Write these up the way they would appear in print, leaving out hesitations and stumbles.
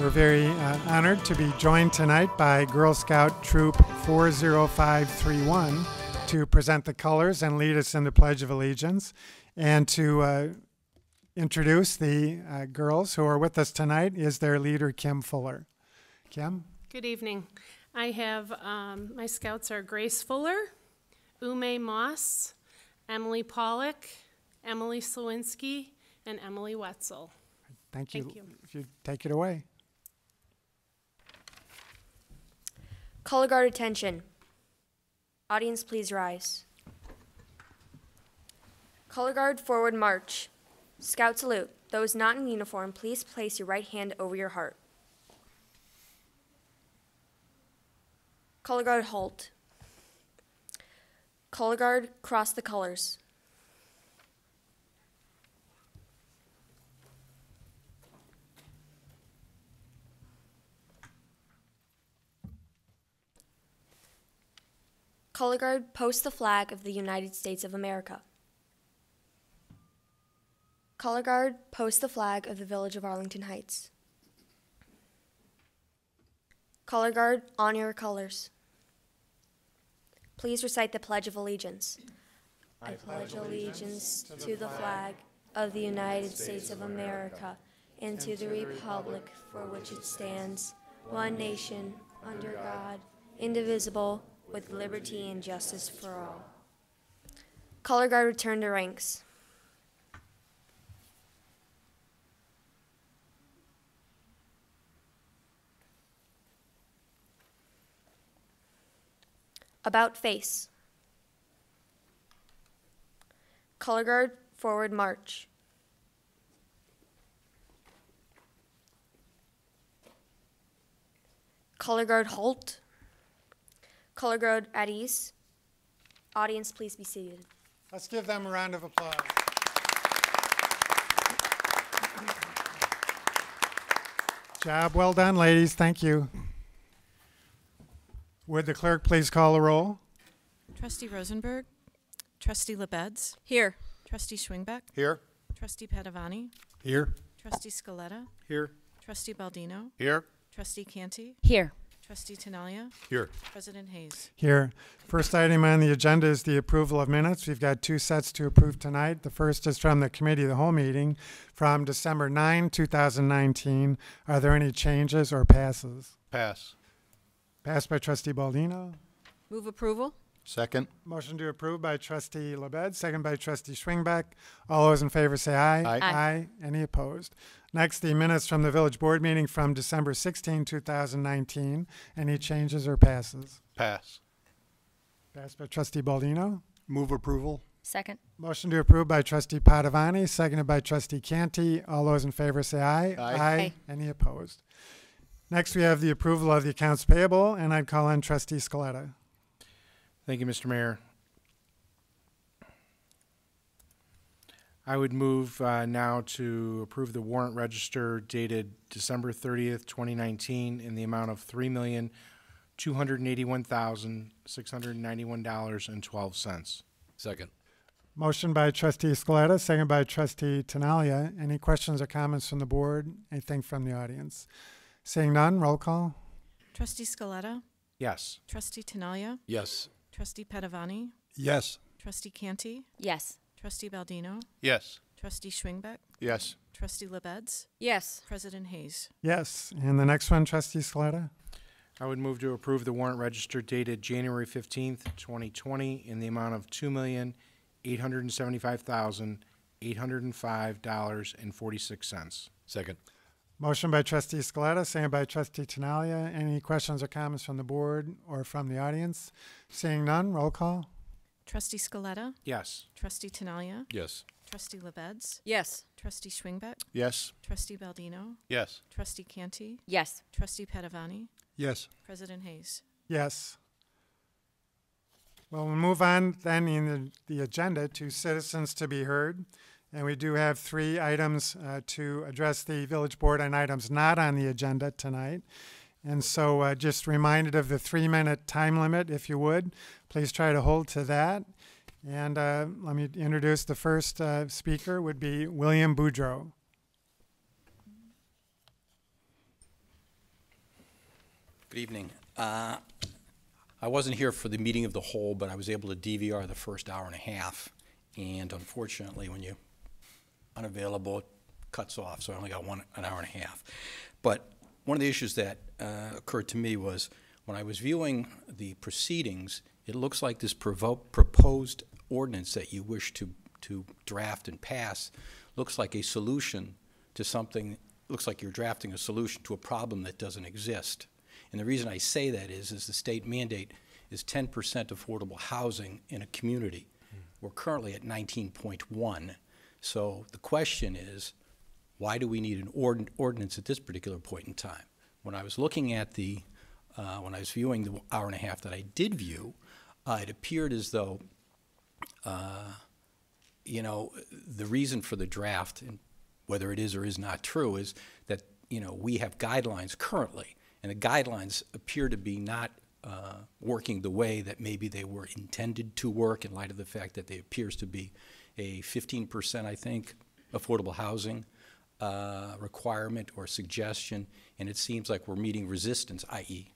We're very honored to be joined tonight by Girl Scout Troop 40531 to present the colors and lead us in the Pledge of Allegiance, and to introduce the girls who are with us tonight is their leader, Kim Fuller. Kim? Good evening. I have, my scouts are Grace Fuller, Ume Moss, Emily Pollock, Emily Slawinski, and Emily Wetzel. Thank you. Thank you. If you take it away. Color guard attention. Audience, please rise. Color guard forward march. Scout salute. Those not in uniform, please place your right hand over your heart. Color guard halt. Color guard cross the colors. Color guard post the flag of the United States of America. Color guard post the flag of the Village of Arlington Heights. Color guard honor your colors. Please recite the Pledge of Allegiance. I pledge allegiance to the flag of the United States of America and to the republic for which it stands, one nation, under God, indivisible, with liberty and justice for all. Color guard return to ranks. About face. Color guard forward march. Color guard halt. Color guard at ease. Audience, please be seated. Let's give them a round of applause. Job well done, ladies. Thank you. Would the clerk please call the roll? Trustee Rosenberg, Trustee LaBedz, Here. Trustee Schwingbeck, Here. Trustee Padovani, Here. Trustee Scaletta, Here. Trustee Baldino, Here. Trustee Canty, Here. Trustee Tinaglia, Here. President Hayes. Here. First item on the agenda is the approval of minutes. We've got two sets to approve tonight. The first is from the Committee of the Whole meeting from December 9, 2019. Are there any changes or passes? Pass. Passed by Trustee Baldino. Move approval. Second. Motion to approve by Trustee LaBedz, second by Trustee Schwingbeck. All those in favor say aye. Aye. Aye. Any opposed? Next, the minutes from the Village Board meeting from December 16, 2019. Any changes or passes? Pass. Passed by Trustee Baldino. Move approval. Second. Motion to approve by Trustee Padovani, seconded by Trustee Canty. All those in favor say aye. Aye. Aye. Any opposed? Next, we have the approval of the accounts payable, and I'd call on Trustee Scaletta. Thank you, Mr. Mayor. I would move now to approve the warrant register dated December 30th, 2019 in the amount of $3,281,691.12. Second. Motion by Trustee Scaletta, second by Trustee Tinaglia. Any questions or comments from the board? Anything from the audience? Seeing none, roll call. Trustee Scaletta, Yes. Trustee Tinaglia, Yes. Trustee Padovani, Yes. Trustee Canty, Yes. Trustee Baldino, Yes. Trustee Schwingbeck, Yes. Trustee LaBedz, Yes. President Hayes. Yes. And the next one, Trustee Scaletta. I would move to approve the warrant register dated January 15th, 2020 in the amount of $2,875,805.46. Second. Motion by Trustee Scaletta, second by Trustee Tinaglia. Any questions or comments from the board or from the audience? Seeing none, roll call. Trustee Scaletta, Yes. Trustee Tinaglia, Yes. Trustee LaBedz, Yes. Trustee Schwingbeck, Yes. Trustee Baldino, Yes. Trustee Canty, Yes. Trustee Padovani, Yes. President Hayes. Yes. Well, we'll move on then in the agenda to citizens to be heard. And we do have three items to address the village board on items not on the agenda tonight. And so just reminded of the 3-minute time limit, if you would. Please try to hold to that. And let me introduce the first speaker would be William Boudreau. Good evening. I wasn't here for the meeting of the whole, but I was able to DVR the first hour and a half. And unfortunately, when you're unavailable, it cuts off. So I only got an hour and a half. But one of the issues that occurred to me was when I was viewing the proceedings, it looks like this proposed ordinance that you wish to draft and pass looks like a solution to something, looks like you're drafting a solution to a problem that doesn't exist. And the reason I say that is the state mandate is 10% affordable housing in a community. We're currently at 19.1. So the question is, why do we need an ordinance at this particular point in time? When I was looking at when I was viewing the hour and a half that I did view, it appeared as though, you know, the reason for the draft, and whether it is or is not true, is that, you know, we have guidelines currently. And the guidelines appear to be not working the way that maybe they were intended to work in light of the fact that there appears to be a 15%, I think, affordable housing requirement or suggestion, and it seems like we're meeting resistance, i.e.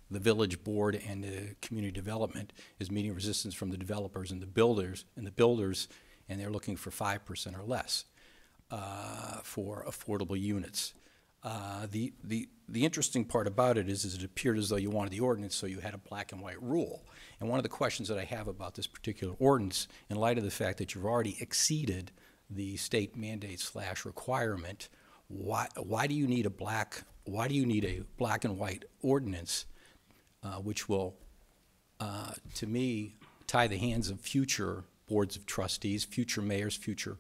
the village board and the community development is meeting resistance from the developers and the builders, and they're looking for 5% or less for affordable units. The interesting part about it is it appeared as though you wanted the ordinance, so you had a black and white rule. And one of the questions that I have about this particular ordinance, in light of the fact that you've already exceeded the state mandate / requirement, why do you need a black and white ordinance, which will, to me, tie the hands of future boards of trustees, future mayors, future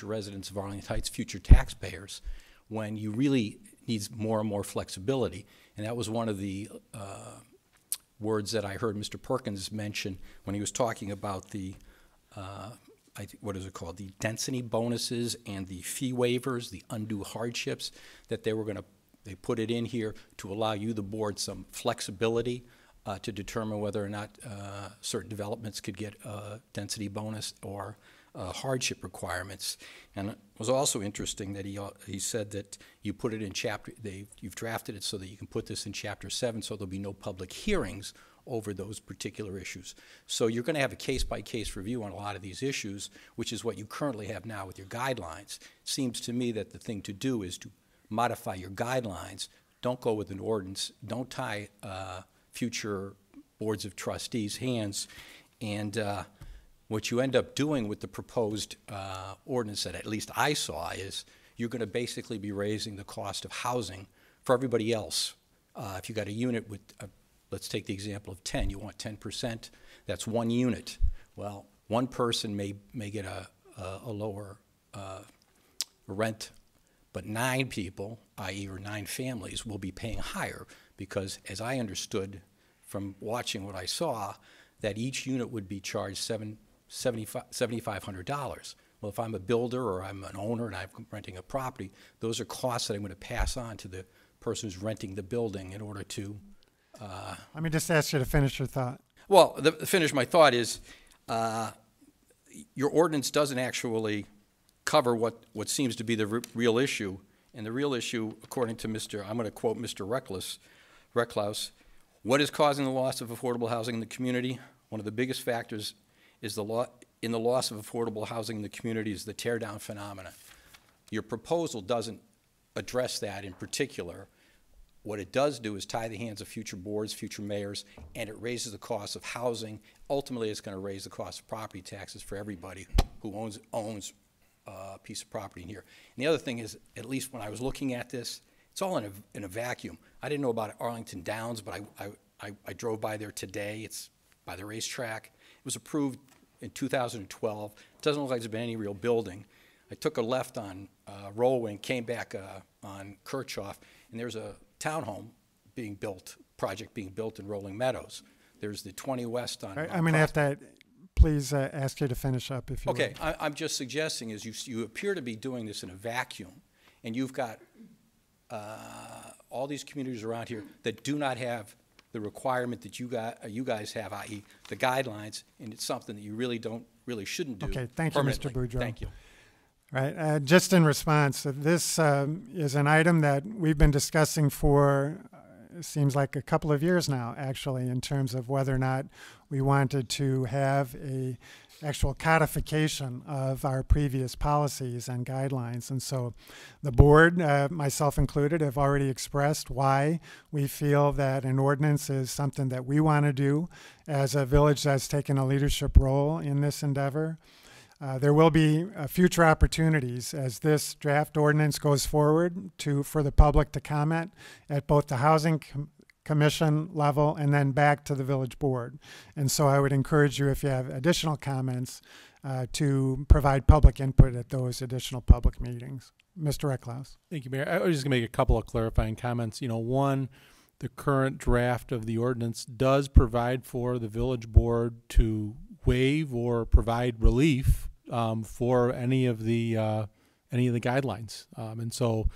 residents of Arlington Heights, future taxpayers, when you really need more and more flexibility? And that was one of the words that I heard Mr. Perkins mention when he was talking about the, what is it called, the density bonuses and the fee waivers, the undue hardships, that they put it in here to allow you, the board, some flexibility to determine whether or not certain developments could get a density bonus or hardship requirements. And it was also interesting that he said that you put it in you've drafted it so that you can put this in Chapter 7, so there'll be no public hearings over those particular issues. So you're going to have a case-by-case review on a lot of these issues, which is what you currently have now with your guidelines. It seems to me that the thing to do is to modify your guidelines. Don't go with an ordinance. Don't tie future boards of trustees' hands. And what you end up doing with the proposed ordinance that at least I saw is you're going to basically be raising the cost of housing for everybody else. If you got a unit with, let's take the example of 10, you want 10%, that's one unit. Well, one person may get a lower rent, but 9 people, i.e. or 9 families, will be paying higher because, as I understood from watching what I saw, that each unit would be charged $7,500. Well, if I'm a builder or I'm an owner and I'm renting a property, those are costs that I'm going to pass on to the person who's renting the building in order to... Let me just ask you to finish your thought. Well, finish my thought is your ordinance doesn't actually cover what seems to be the real issue. And the real issue, according to I'm going to quote Mr. Recklaus, what is causing the loss of affordable housing in the community? One of the biggest factors is the loss of affordable housing in the community is the tear-down phenomenon. Your proposal doesn't address that in particular. What it does do is tie the hands of future boards, future mayors, and it raises the cost of housing. Ultimately, it's going to raise the cost of property taxes for everybody who owns a piece of property in here. And the other thing is, at least when I was looking at this, it's all in a vacuum. I didn't know about Arlington Downs, but I drove by there today. It's by the racetrack. It was approved in 2012. It doesn't look like there's been any real building. I took a left on Rollwing, came back on Kirchhoff, and there's a townhome project being built in Rolling Meadows. There's the 20 West on... I'm going to have to please ask you to finish up if you Okay, I'm just suggesting is you appear to be doing this in a vacuum, and you've got all these communities around here that do not have the requirement that you guys have, i.e. the guidelines, and it's something that you really shouldn't do. Okay, thank you, Mr. Boudreau. Thank you. Right, just in response, this is an item that we've been discussing for seems like a couple of years now, actually, in terms of whether or not we wanted to have a actual codification of our previous policies and guidelines. And so the board, myself included, have already expressed why we feel that an ordinance is something that we want to do as a village that's taken a leadership role in this endeavor. There will be future opportunities as this draft ordinance goes forward for the public to comment at both the Housing Commission level and then back to the village board. And so I would encourage you, if you have additional comments, to provide public input at those additional public meetings. Mr. Ecklouse. Thank you, Mayor. I was just going to make a couple of clarifying comments. One, the current draft of the ordinance does provide for the village board to waive or provide relief for any of the guidelines. And so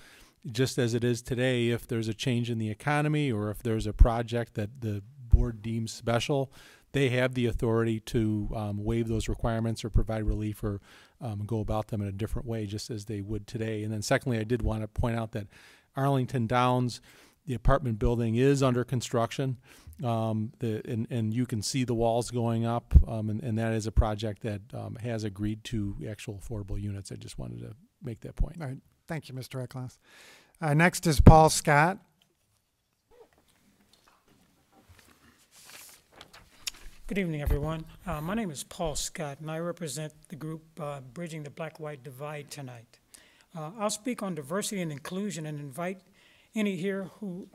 just as it is today, if there's a change in the economy or if there's a project that the board deems special, they have the authority to waive those requirements or provide relief or go about them in a different way, just as they would today. And then secondly, I did want to point out that Arlington Downs, the apartment building, is under construction. And you can see the walls going up, and that is a project that has agreed to actual affordable units. I just wanted to make that point. All right. Thank you, Mr. Ecklouse. Next is Paul Scott. Good evening, everyone. My name is Paul Scott, and I represent the group Bridging the Black-White Divide tonight. I'll speak on diversity and inclusion and invite any here who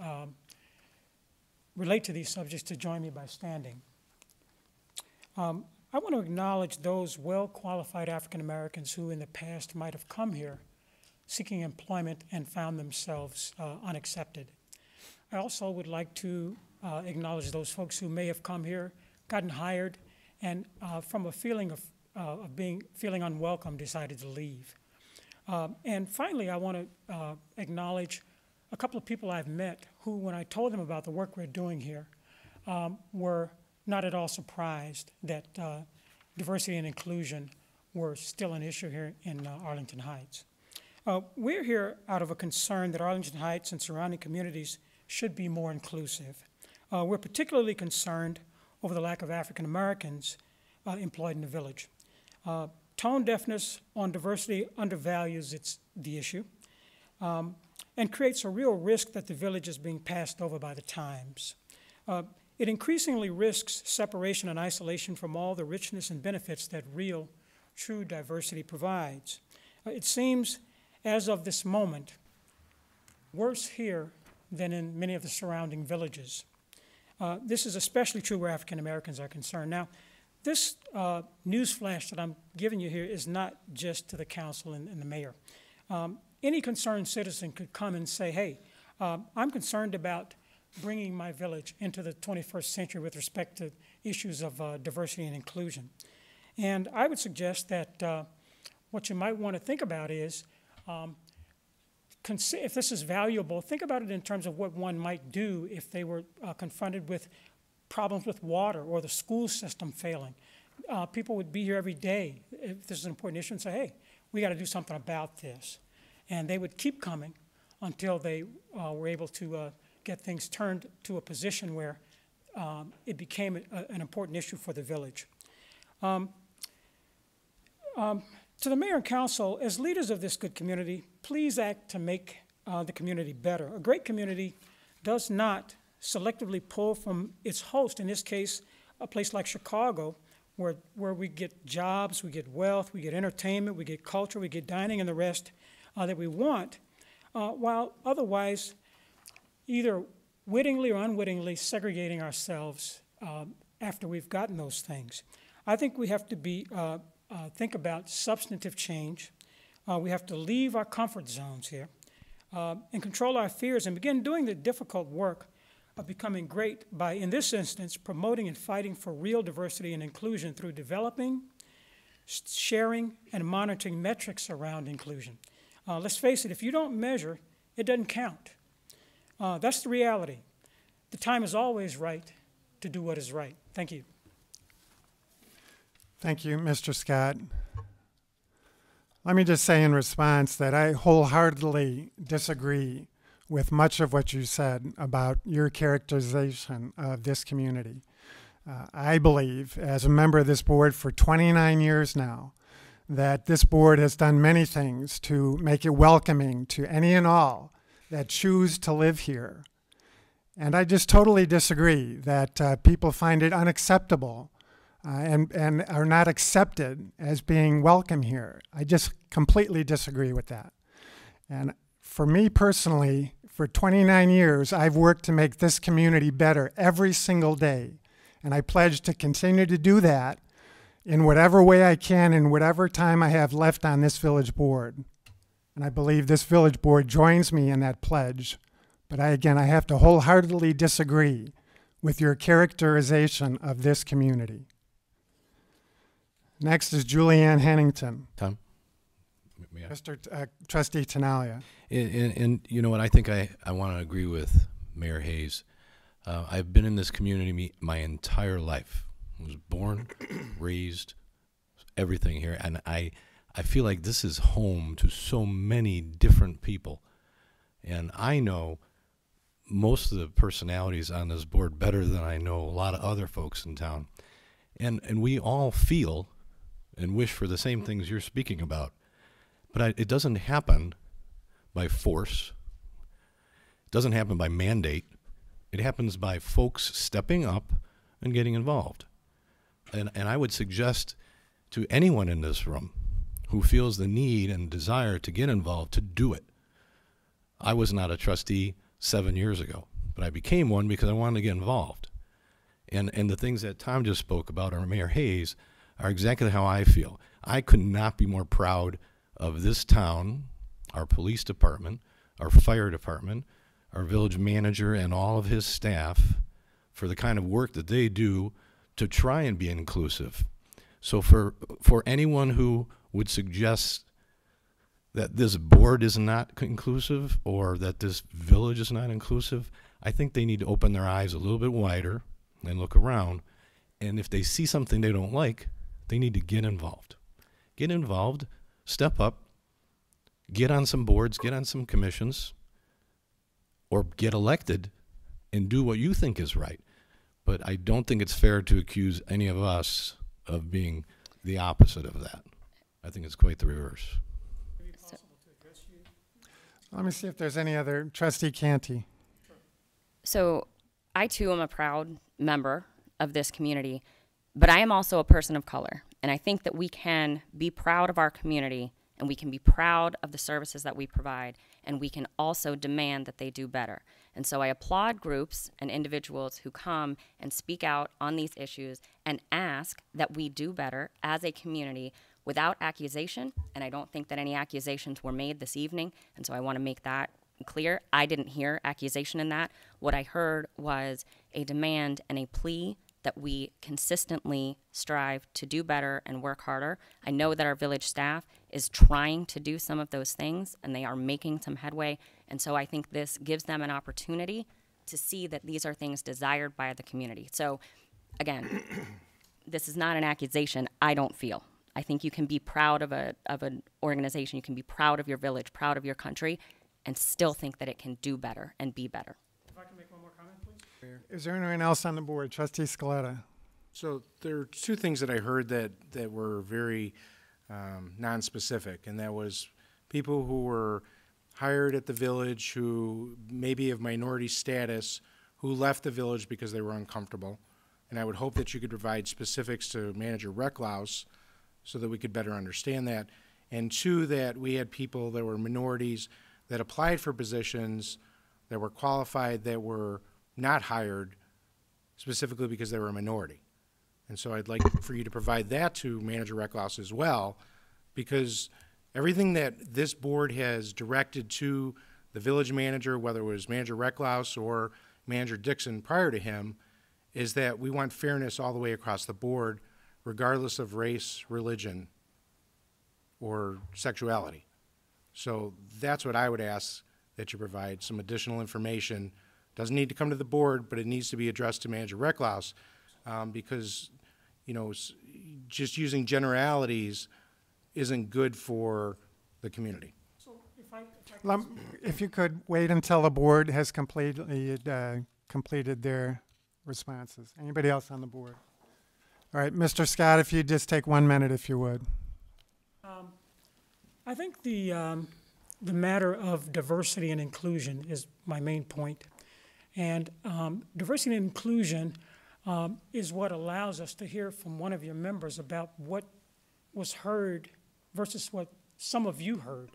relate to these subjects to join me by standing. I want to acknowledge those well-qualified African Americans who in the past might have come here seeking employment and found themselves unaccepted. I also would like to acknowledge those folks who may have come here, gotten hired, and from a feeling of feeling unwelcome, decided to leave. And finally, I want to acknowledge a couple of people I've met who, when I told them about the work we're doing here, were not at all surprised that diversity and inclusion were still an issue here in Arlington Heights. We're here out of a concern that Arlington Heights and surrounding communities should be more inclusive. We're particularly concerned over the lack of African Americans employed in the village. Tone deafness on diversity undervalues the issue and creates a real risk that the village is being passed over by the times. It increasingly risks separation and isolation from all the richness and benefits that real, true diversity provides. It seems, as of this moment, worse here than in many of the surrounding villages. This is especially true where African Americans are concerned. Now, this news flash that I'm giving you here is not just to the council and the mayor. Any concerned citizen could come and say, hey, I'm concerned about bringing my village into the 21st century with respect to issues of diversity and inclusion. And I would suggest that what you might want to think about is, if this is valuable, think about it in terms of what one might do if they were confronted with problems with water or the school system failing. People would be here every day if this is an important issue and say, hey, we got to do something about this. And they would keep coming until they were able to get things turned to a position where it became an important issue for the village. To the mayor and council, as leaders of this good community, please act to make the community better. A great community does not selectively pull from its host, in this case, a place like Chicago, where we get jobs, we get wealth, we get entertainment, we get culture, we get dining and the rest that we want, while otherwise either wittingly or unwittingly segregating ourselves after we've gotten those things. I think we have to think about substantive change. We have to leave our comfort zones here and control our fears and begin doing the difficult work of becoming great by, in this instance, promoting and fighting for real diversity and inclusion through developing, sharing, and monitoring metrics around inclusion. Let's face it, if you don't measure, it doesn't count. That's the reality. The time is always right to do what is right. Thank you. Thank you, Mr. Scott. Let me just say in response that I wholeheartedly disagree with much of what you said about your characterization of this community. I believe, as a member of this board for 29 years now, that this board has done many things to make it welcoming to any and all that choose to live here. And I just totally disagree that people find it unacceptable and are not accepted as being welcome here. I just completely disagree with that. And for me personally, for 29 years, I've worked to make this community better every single day. And I pledge to continue to do that in whatever way I can, in whatever time I have left on this village board. And I believe this village board joins me in that pledge. But I have to wholeheartedly disagree with your characterization of this community. Next is Julianne Hennington. Tom? Mr. Trustee Tinaglia. And you know what, I think I want to agree with Mayor Hayes. I've been in this community my entire life. I was born, raised, everything here. And I feel like this is home to so many different people. And I know most of the personalities on this board better than I know a lot of other folks in town. And we all feel and wish for the same things you're speaking about. But it doesn't happen by force. It doesn't happen by mandate. It happens by folks stepping up and getting involved. And I would suggest to anyone in this room who feels the need and desire to get involved to do it. I was not a trustee 7 years ago, but I became one because I wanted to get involved. And the things that Tom just spoke about, or Mayor Hayes, are exactly how I feel. I could not be more proud of this town, our police department, our fire department, our village manager, and all of his staff for the kind of work that they do to try and be inclusive. So for anyone who would suggest that this board is not inclusive or that this village is not inclusive, I think they need to open their eyes a little bit wider and look around. And if they see something they don't like, they need to get involved. Get involved, step up, get on some boards, get on some commissions, or get elected and do what you think is right. But I don't think it's fair to accuse any of us of being the opposite of that. I think it's quite the reverse. Let me see if there's any other. Trustee Canty. So I too am a proud member of this community, but I am also a person of color. And I think that we can be proud of our community and we can be proud of the services that we provide, and we can also demand that they do better. And so I applaud groups and individuals who come and speak out on these issues and ask that we do better as a community without accusation, and I don't think that any accusations were made this evening, and so I want to make that clear. I didn't hear accusation in that. What I heard was a demand and a plea that we consistently strive to do better and work harder. I know that our village staff is trying to do some of those things, and they are making some headway, and so I think this gives them an opportunity to see that these are things desired by the community. So, again, this is not an accusation, I don't feel. I think you can be proud of an organization, you can be proud of your village, proud of your country, and still think that it can do better and be better. If I can make one more comment, please? Is there anyone else on the board? Trustee Scaletta. So there are two things that I heard that were very non-specific, and that was people who were hired at the village who maybe of minority status who left the village because they were uncomfortable. And I would hope that you could provide specifics to Manager Recklaus so that we could better understand that. And two, that we had people that were minorities that applied for positions that were qualified that were not hired specifically because they were a minority. And so I'd like for you to provide that to Manager Recklaus as well, because everything that this board has directed to the village manager, whether it was Manager Recklaus or Manager Dixon prior to him, is that we want fairness all the way across the board, regardless of race, religion, or sexuality. So that's what I would ask that you provide, some additional information. Doesn't need to come to the board, but it needs to be addressed to Manager Recklaus, because, you know, just using generalities isn't good for the community. So if I can If you could wait until the board has completed their responses. Anybody else on the board? All right, Mr. Scott, if you'd just take 1 minute, if you would. I think the matter of diversity and inclusion is my main point. And diversity and inclusion is what allows us to hear from one of your members about what was heard versus what some of you heard,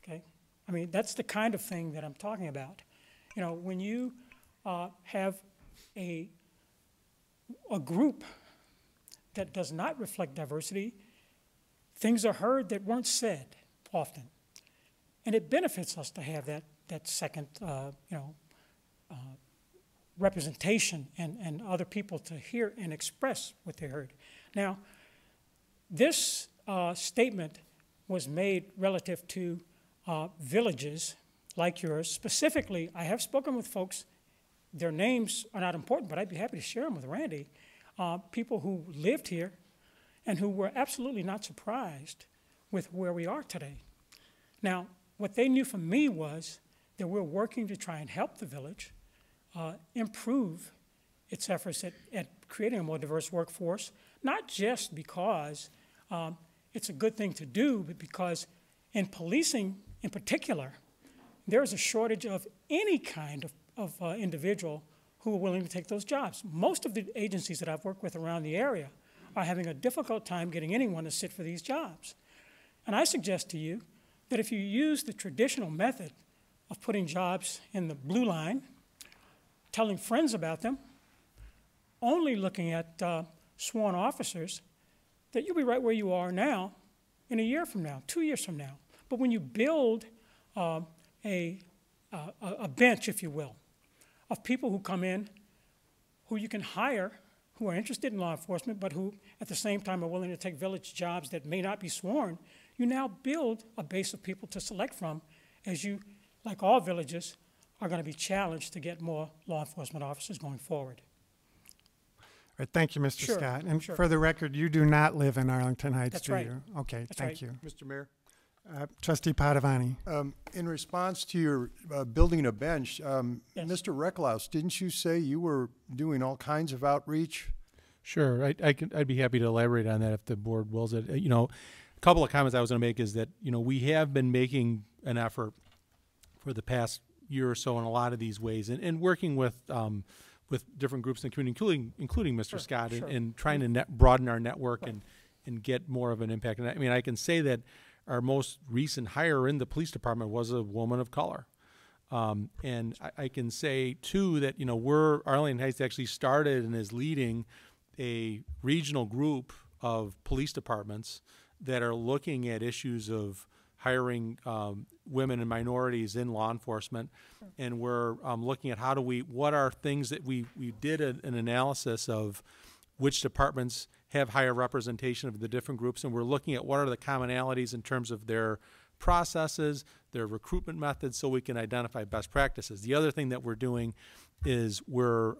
okay? I mean, that's the kind of thing that I'm talking about. You know, when you have a group that does not reflect diversity, things are heard that weren't said often. And it benefits us to have that second, representation and other people to hear and express what they heard. Now, this statement was made relative to villages like yours. Specifically, I have spoken with folks. Their names are not important, but I'd be happy to share them with Randy. People who lived here and who were absolutely not surprised with where we are today. Now, what they knew from me was that we're working to try and help the village improve its efforts at creating a more diverse workforce, not just because it's a good thing to do, but because in policing in particular, there's a shortage of any kind of individual who are willing to take those jobs. Most of the agencies that I've worked with around the area are having a difficult time getting anyone to sit for these jobs. And I suggest to you that if you use the traditional method of putting jobs in the blue line, telling friends about them, only looking at sworn officers, that you'll be right where you are now in a year from now, 2 years from now. But when you build a bench, if you will, of people who come in, who you can hire, who are interested in law enforcement, but who at the same time are willing to take village jobs that may not be sworn, you now build a base of people to select from as you, like all villages, are going to be challenged to get more law enforcement officers going forward. All right, thank you, Mr. Sure, Scott. And sure. for the record, you do not live in Arlington Heights, That's do right. you? Okay, That's thank right. you. Mr. Mayor, Trustee Padovani. in response to your building a bench, Yes. Mr. Recklaus, didn't you say you were doing all kinds of outreach? Sure, I'd be happy to elaborate on that if the board wills it. You know, a couple of comments I was going to make is that, you know, we have been making an effort for the past year or so in a lot of these ways, and working with different groups in the community, including Mr. Sure, Scott, sure. and trying to broaden our network and get more of an impact. And I mean, I can say that our most recent hire in the police department was a woman of color. And I can say, too, that, you know, Arlington Heights actually started and is leading a regional group of police departments that are looking at issues of hiring women and minorities in law enforcement. And we're looking at what are things that we did an analysis of which departments have higher representation of the different groups, and we're looking at what are the commonalities in terms of their processes, their recruitment methods, so we can identify best practices. The other thing that we're doing is we're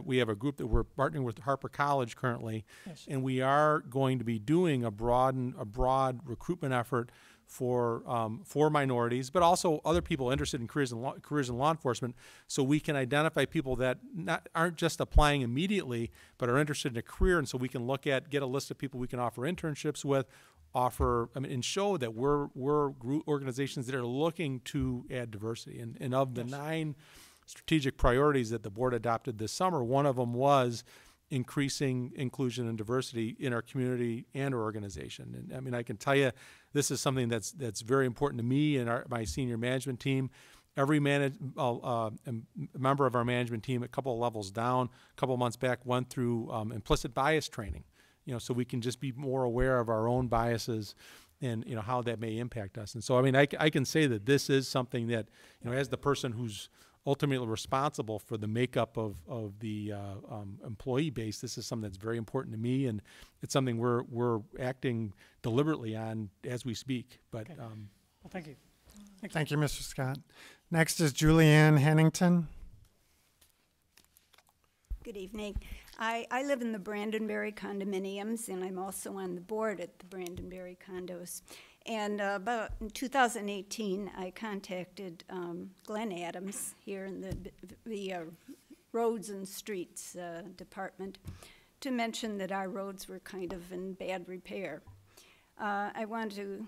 we have a group that we're partnering with Harper College currently, Yes. and we are going to be doing a broad recruitment effort for minorities, but also other people interested in careers in law enforcement, so we can identify people that aren't just applying immediately, but are interested in a career, and so we can get a list of people we can offer internships with, and show that we're group organizations that are looking to add diversity. And of the 9 strategic priorities that the board adopted this summer, one of them was increasing inclusion and diversity in our community and our organization. And I mean, I can tell you, this is something that's very important to me and my senior management team. Every member of our management team, a couple of levels down, a couple of months back, went through implicit bias training, you know, so we can just be more aware of our own biases and, you know, how that may impact us. And so, I mean, I can say that this is something that, you know, as the person who's ultimately responsible for the makeup of the employee base, this is something that's very important to me, and it's something we're acting deliberately on as we speak. But Okay. Well, thank you. Thank you, Mr. Scott. Next is Julianne Hennington. Good evening. I live in the Brandonberry condominiums, and I'm also on the board at the Brandonberry condos. And about in 2018, I contacted Glenn Adams here in the Roads and Streets Department to mention that our roads were kind of in bad repair. I want to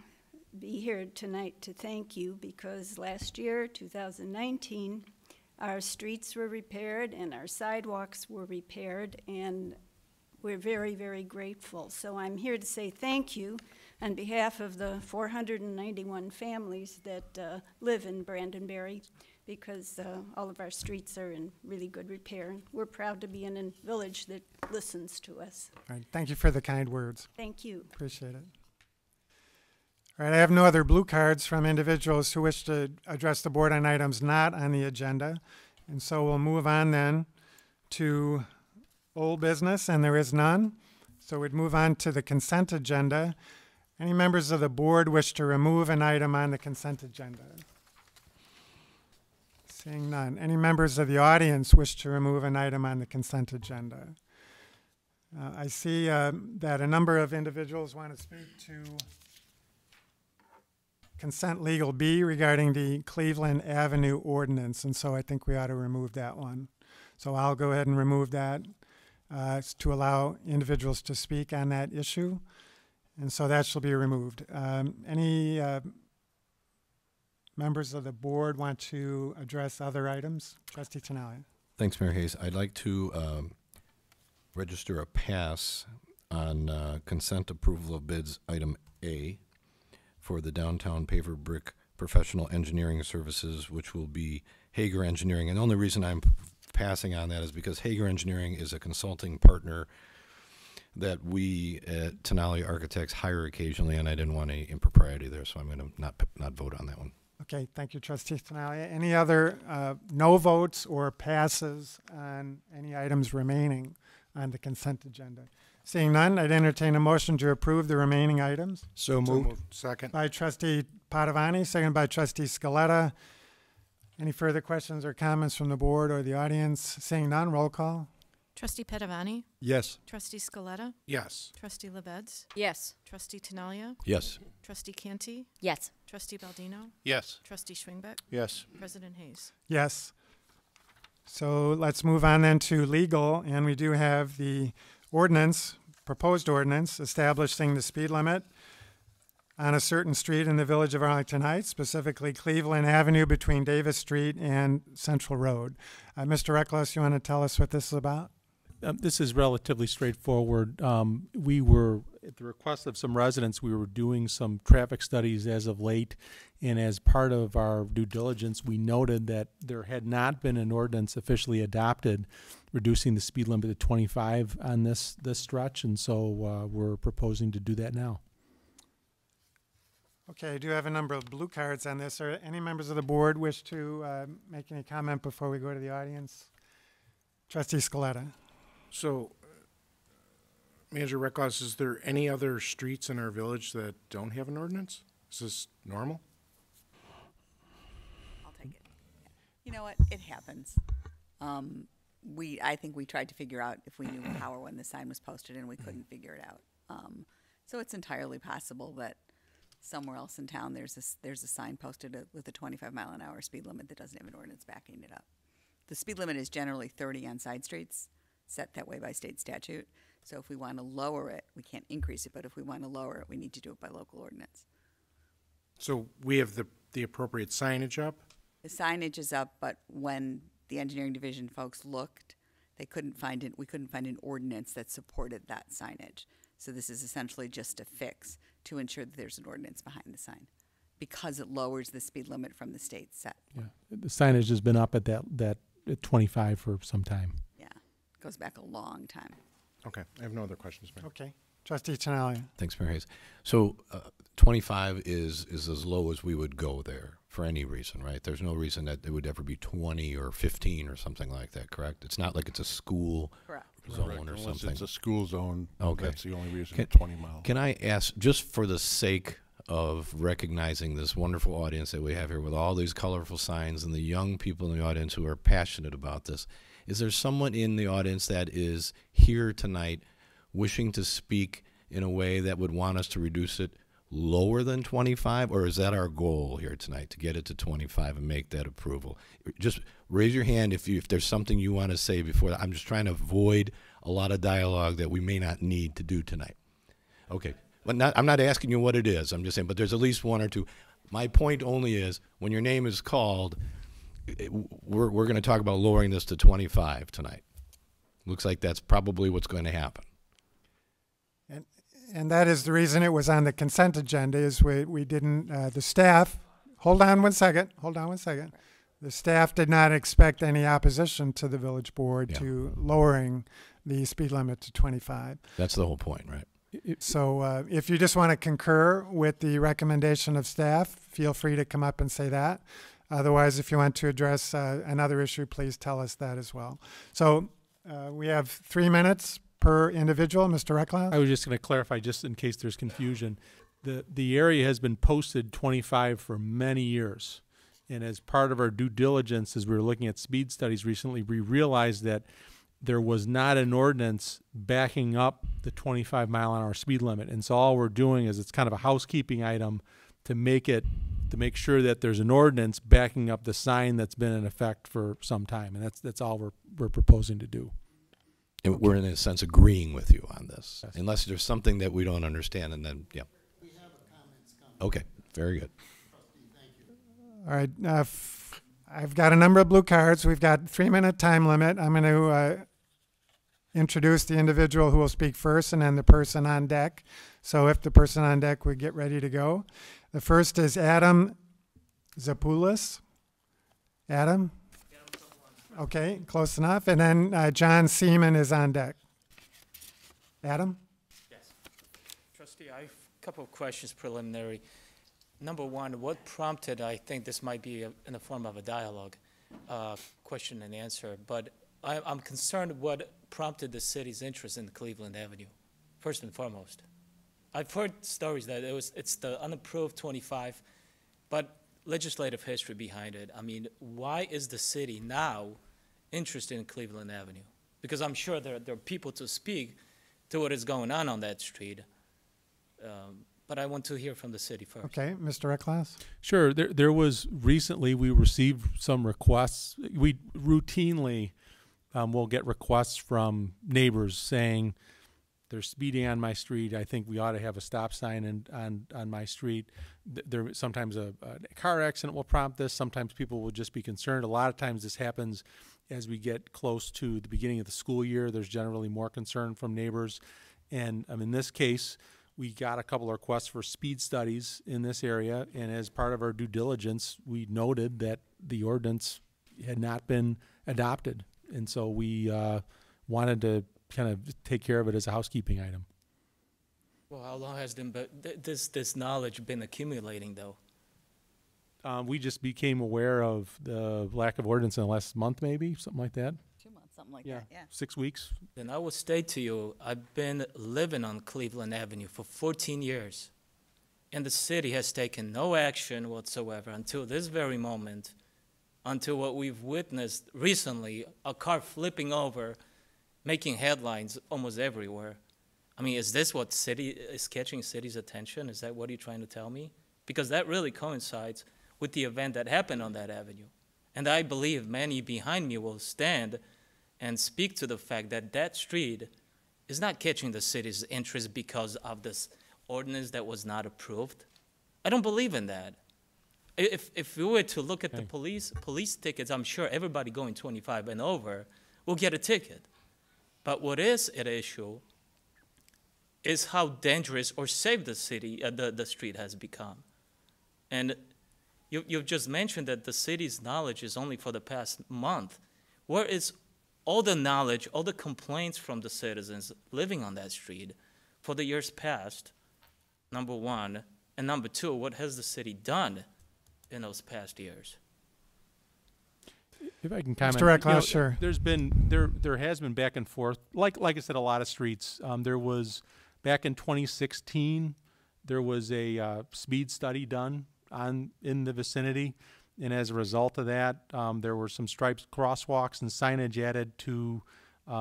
be here tonight to thank you because last year, 2019, our streets were repaired and our sidewalks were repaired, and we're very, very grateful. So I'm here to say thank you on behalf of the 491 families that live in Brandonberry, because all of our streets are in really good repair. And we're proud to be in a village that listens to us. All right, thank you for the kind words. Thank you. Appreciate it. All right, I have no other blue cards from individuals who wish to address the board on items not on the agenda. And so we'll move on then to old business, and there is none. So we'd move on to the consent agenda. Any members of the board wish to remove an item on the consent agenda? Seeing none. Any members of the audience wish to remove an item on the consent agenda? I see that a number of individuals want to speak to consent legal B regarding the Cleveland Avenue ordinance, and so I think we ought to remove that one. So I'll go ahead and remove that to allow individuals to speak on that issue, and so that shall be removed. Any members of the board want to address other items? Trustee Tinaglia. Thanks, Mayor Hayes. I'd like to register a pass on consent approval of bids item A for the downtown paver brick professional engineering services, which will be Hager Engineering. And the only reason I'm passing on that is because Hager Engineering is a consulting partner that we at Tinaglia Architects hire occasionally, and I didn't want any impropriety there, so I'm going to not vote on that one. Okay, thank you, Trustee Tinaglia. Any other no votes or passes on any items remaining on the consent agenda? Seeing none, I'd entertain a motion to approve the remaining items. So moved. Second. By Trustee Padovani, second by Trustee Scaletta. Any further questions or comments from the board or the audience? Seeing none, roll call. Trustee Padovani? Yes. Trustee Scaletta? Yes. Trustee LaBedz? Yes. Trustee Tinaglia? Yes. Trustee Canty? Yes. Trustee Baldino? Yes. Trustee Schwingbeck? Yes. President Hayes? Yes. So let's move on then to legal, and we do have the ordinance, proposed ordinance, establishing the speed limit on a certain street in the village of Arlington Heights, specifically Cleveland Avenue between Davis Street and Central Road. Mr. Reckles, you want to tell us what this is about? This is relatively straightforward. We were, at the request of some residents, we were doing some traffic studies as of late, and as part of our due diligence, we noted that there had not been an ordinance officially adopted reducing the speed limit to 25 on this stretch, and so we're proposing to do that now. Okay, I do have a number of blue cards on this. Are any members of the board wish to make any comment before we go to the audience? Trustee Scaletta. So, Manager Reckles, is there any other streets in our village that don't have an ordinance? Is this normal? I'll take it. You know what? It happens. I think we tried to figure out if we knew how or when the sign was posted, and we couldn't figure it out. So it's entirely possible that somewhere else in town there's a sign posted with a 25-mile-an-hour speed limit that doesn't have an ordinance backing it up. The speed limit is generally 30 on side streets, set that way by state statute. So if we want to lower it, we can't increase it, but if we want to lower it, we need to do it by local ordinance. So we have the appropriate signage up? The signage is up, but when the engineering division folks looked, we couldn't find an ordinance that supported that signage. So this is essentially just a fix to ensure that there's an ordinance behind the sign, because it lowers the speed limit from the state set. Yeah, the signage has been up at that at 25 for some time. Yeah, it goes back a long time. Okay, I have no other questions, Mayor. Okay. Trustee Tinaglia. Thanks, Mayor Hayes. So 25 is as low as we would go there for any reason, right? There's no reason that it would ever be 20 or 15 or something like that, correct? It's not like it's a school zone or something. It's a school zone. Okay. That's the only reason 20 miles. Can I ask, just for the sake of recognizing this wonderful audience that we have here with all these colorful signs and the young people in the audience who are passionate about this, is there someone in the audience that is here tonight wishing to speak in a way that would want us to reduce it lower than 25, or is that our goal here tonight, to get it to 25 and make that approval? Just raise your hand if there's something you want to say before that. I'm just trying to avoid a lot of dialogue that we may not need to do tonight. Okay, but I'm not asking you what it is. I'm just saying, but there's at least one or two. My point only is, when your name is called, we're going to talk about lowering this to 25 tonight. Looks like that's probably what's going to happen. And that is the reason it was on the consent agenda, is we didn't, the staff, hold on one second. The staff did not expect any opposition to the village board to lowering the speed limit to 25. That's the whole point, right? So if you just want to concur with the recommendation of staff, feel free to come up and say that. Otherwise, if you want to address another issue, please tell us that as well. So we have 3 minutes per individual. Mr. Reckloff? I was just going to clarify, just in case there's confusion. The area has been posted 25 for many years. And as part of our due diligence, as we were looking at speed studies recently, we realized that there was not an ordinance backing up the 25-mile-an-hour speed limit. And so all we're doing is, it's kind of a housekeeping item to make sure that there's an ordinance backing up the sign that's been in effect for some time. And that's all we're proposing to do. And we're in a sense agreeing with you on this, unless there's something that we don't understand, and then, yeah. We have a comments coming. Okay, very good. All right, I've got a number of blue cards. We've got 3-minute time limit. I'm going to introduce the individual who will speak first, and then the person on deck. So if the person on deck would get ready to go. The first is Adam Zapoulis. Adam? Okay, close enough. And then John Seaman is on deck. Adam? Yes. Trustee, I have a couple of questions preliminary. Number one, what prompted, I think this might be in the form of a dialogue, question and answer, but I'm concerned what prompted the city's interest in Cleveland Avenue, first and foremost. I've heard stories that it's the unapproved 25, but legislative history behind it. I mean, why is the city now interested in Cleveland Avenue? Because I'm sure there are people to speak to what is going on that street, but I want to hear from the city first. Okay, Mr. Reckloff? Sure. There was recently, we received some requests. We routinely will get requests from neighbors saying, they're speeding on my street. I think we ought to have a stop sign on my street. Sometimes a car accident will prompt this. Sometimes people will just be concerned. A lot of times this happens as we get close to the beginning of the school year. There's generally more concern from neighbors. And in this case, we got a couple of requests for speed studies in this area. And as part of our due diligence, we noted that the ordinance had not been adopted. And so we wanted to kind of take care of it as a housekeeping item. Well, how long has this knowledge been accumulating, though? We just became aware of the lack of ordinance in the last month, maybe, something like that. 2 months, something like that, yeah. 6 weeks. Then I will state to you, I've been living on Cleveland Avenue for 14 years, and the city has taken no action whatsoever until this very moment, until what we've witnessed recently, a car flipping over, making headlines almost everywhere. I mean, is this what city is catching city's attention? Is that what you're trying to tell me? Because that really coincides with the event that happened on that avenue. And I believe many behind me will stand and speak to the fact that that street is not catching the city's interest because of this ordinance that was not approved. I don't believe in that. If we were to look at the police tickets, I'm sure everybody going 25 and over will get a ticket. But what is at issue is how dangerous or safe the street has become. And you've just mentioned that the city's knowledge is only for the past month. Where is all the knowledge, all the complaints from the citizens living on that street for the years past, number one? And number two, what has the city done in those past years? If I can comment, Mr. Reckloff, sure. There has been back and forth. Like I said, a lot of streets. There was back in 2016. There was a speed study done in the vicinity, and as a result of that, there were some striped crosswalks and signage added to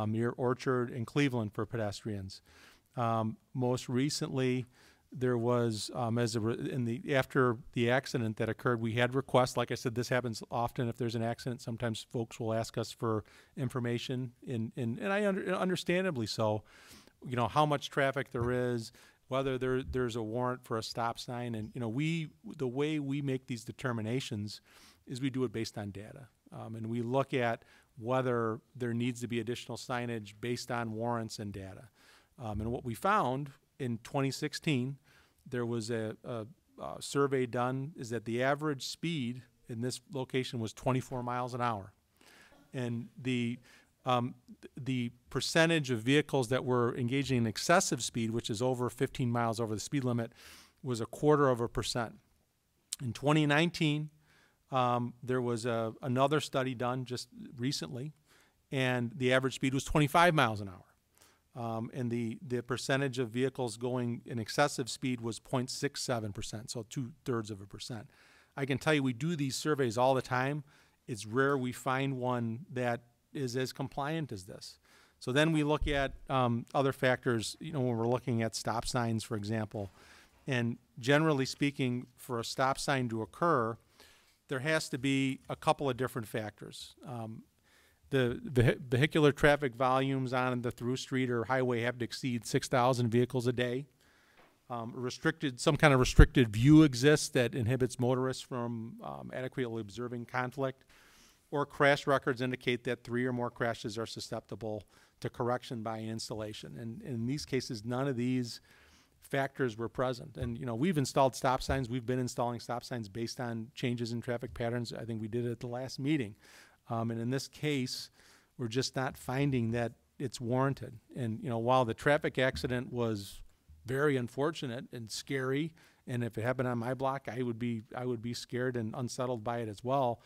near Orchard and Cleveland for pedestrians. Most recently, there was, after the accident that occurred, we had requests. Like I said, this happens often if there's an accident. Sometimes folks will ask us for information, and understandably so, you know, how much traffic there is, whether there's a warrant for a stop sign. And, you know, the way we make these determinations is we do it based on data. And we look at whether there needs to be additional signage based on warrants and data. And what we found in 2016, there was a survey done, is that the average speed in this location was 24 miles an hour. And the percentage of vehicles that were engaging in excessive speed, which is over 15 miles over the speed limit, was 0.25%. In 2019, there was another study done just recently, and the average speed was 25 miles an hour. And the percentage of vehicles going in excessive speed was 0.67%, so 0.2%. I can tell you we do these surveys all the time. It's rare we find one that is as compliant as this. So then we look at other factors, you know, when we're looking at stop signs, for example. And generally speaking, for a stop sign to occur, there has to be a couple of different factors. The vehicular traffic volumes on the through street or highway have to exceed 6,000 vehicles a day. Some kind of restricted view exists that inhibits motorists from adequately observing conflict, or crash records indicate that 3 or more crashes are susceptible to correction by installation. And in these cases, none of these factors were present. And, you know, we've installed stop signs. We've been installing stop signs based on changes in traffic patterns. I think we did it at the last meeting. And in this case, we're just not finding that it's warranted. And, you know, while the traffic accident was very unfortunate and scary, and if it happened on my block, I would be scared and unsettled by it as well.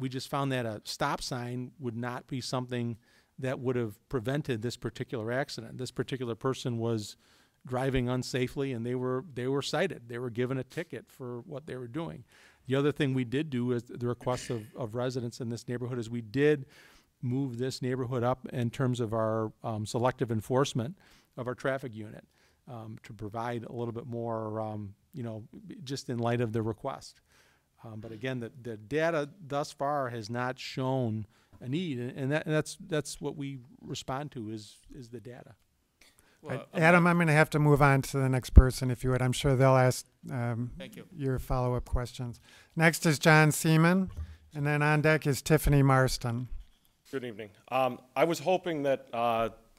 We just found that a stop sign would not be something that would have prevented this particular accident. This particular person was driving unsafely, and they were cited. They were given a ticket for what they were doing. The other thing we did do is the request of residents in this neighborhood is we did move this neighborhood up in terms of our selective enforcement of our traffic unit to provide a little bit more, you know, just in light of the request. But again, the data thus far has not shown a need, and that's what we respond to is the data. Well, Adam, I'm going to have to move on to the next person, if you would. I'm sure they'll ask Thank you. your follow-up questions. Next is John Seaman, and then on deck is Tiffany Marston. Good evening. I was hoping that,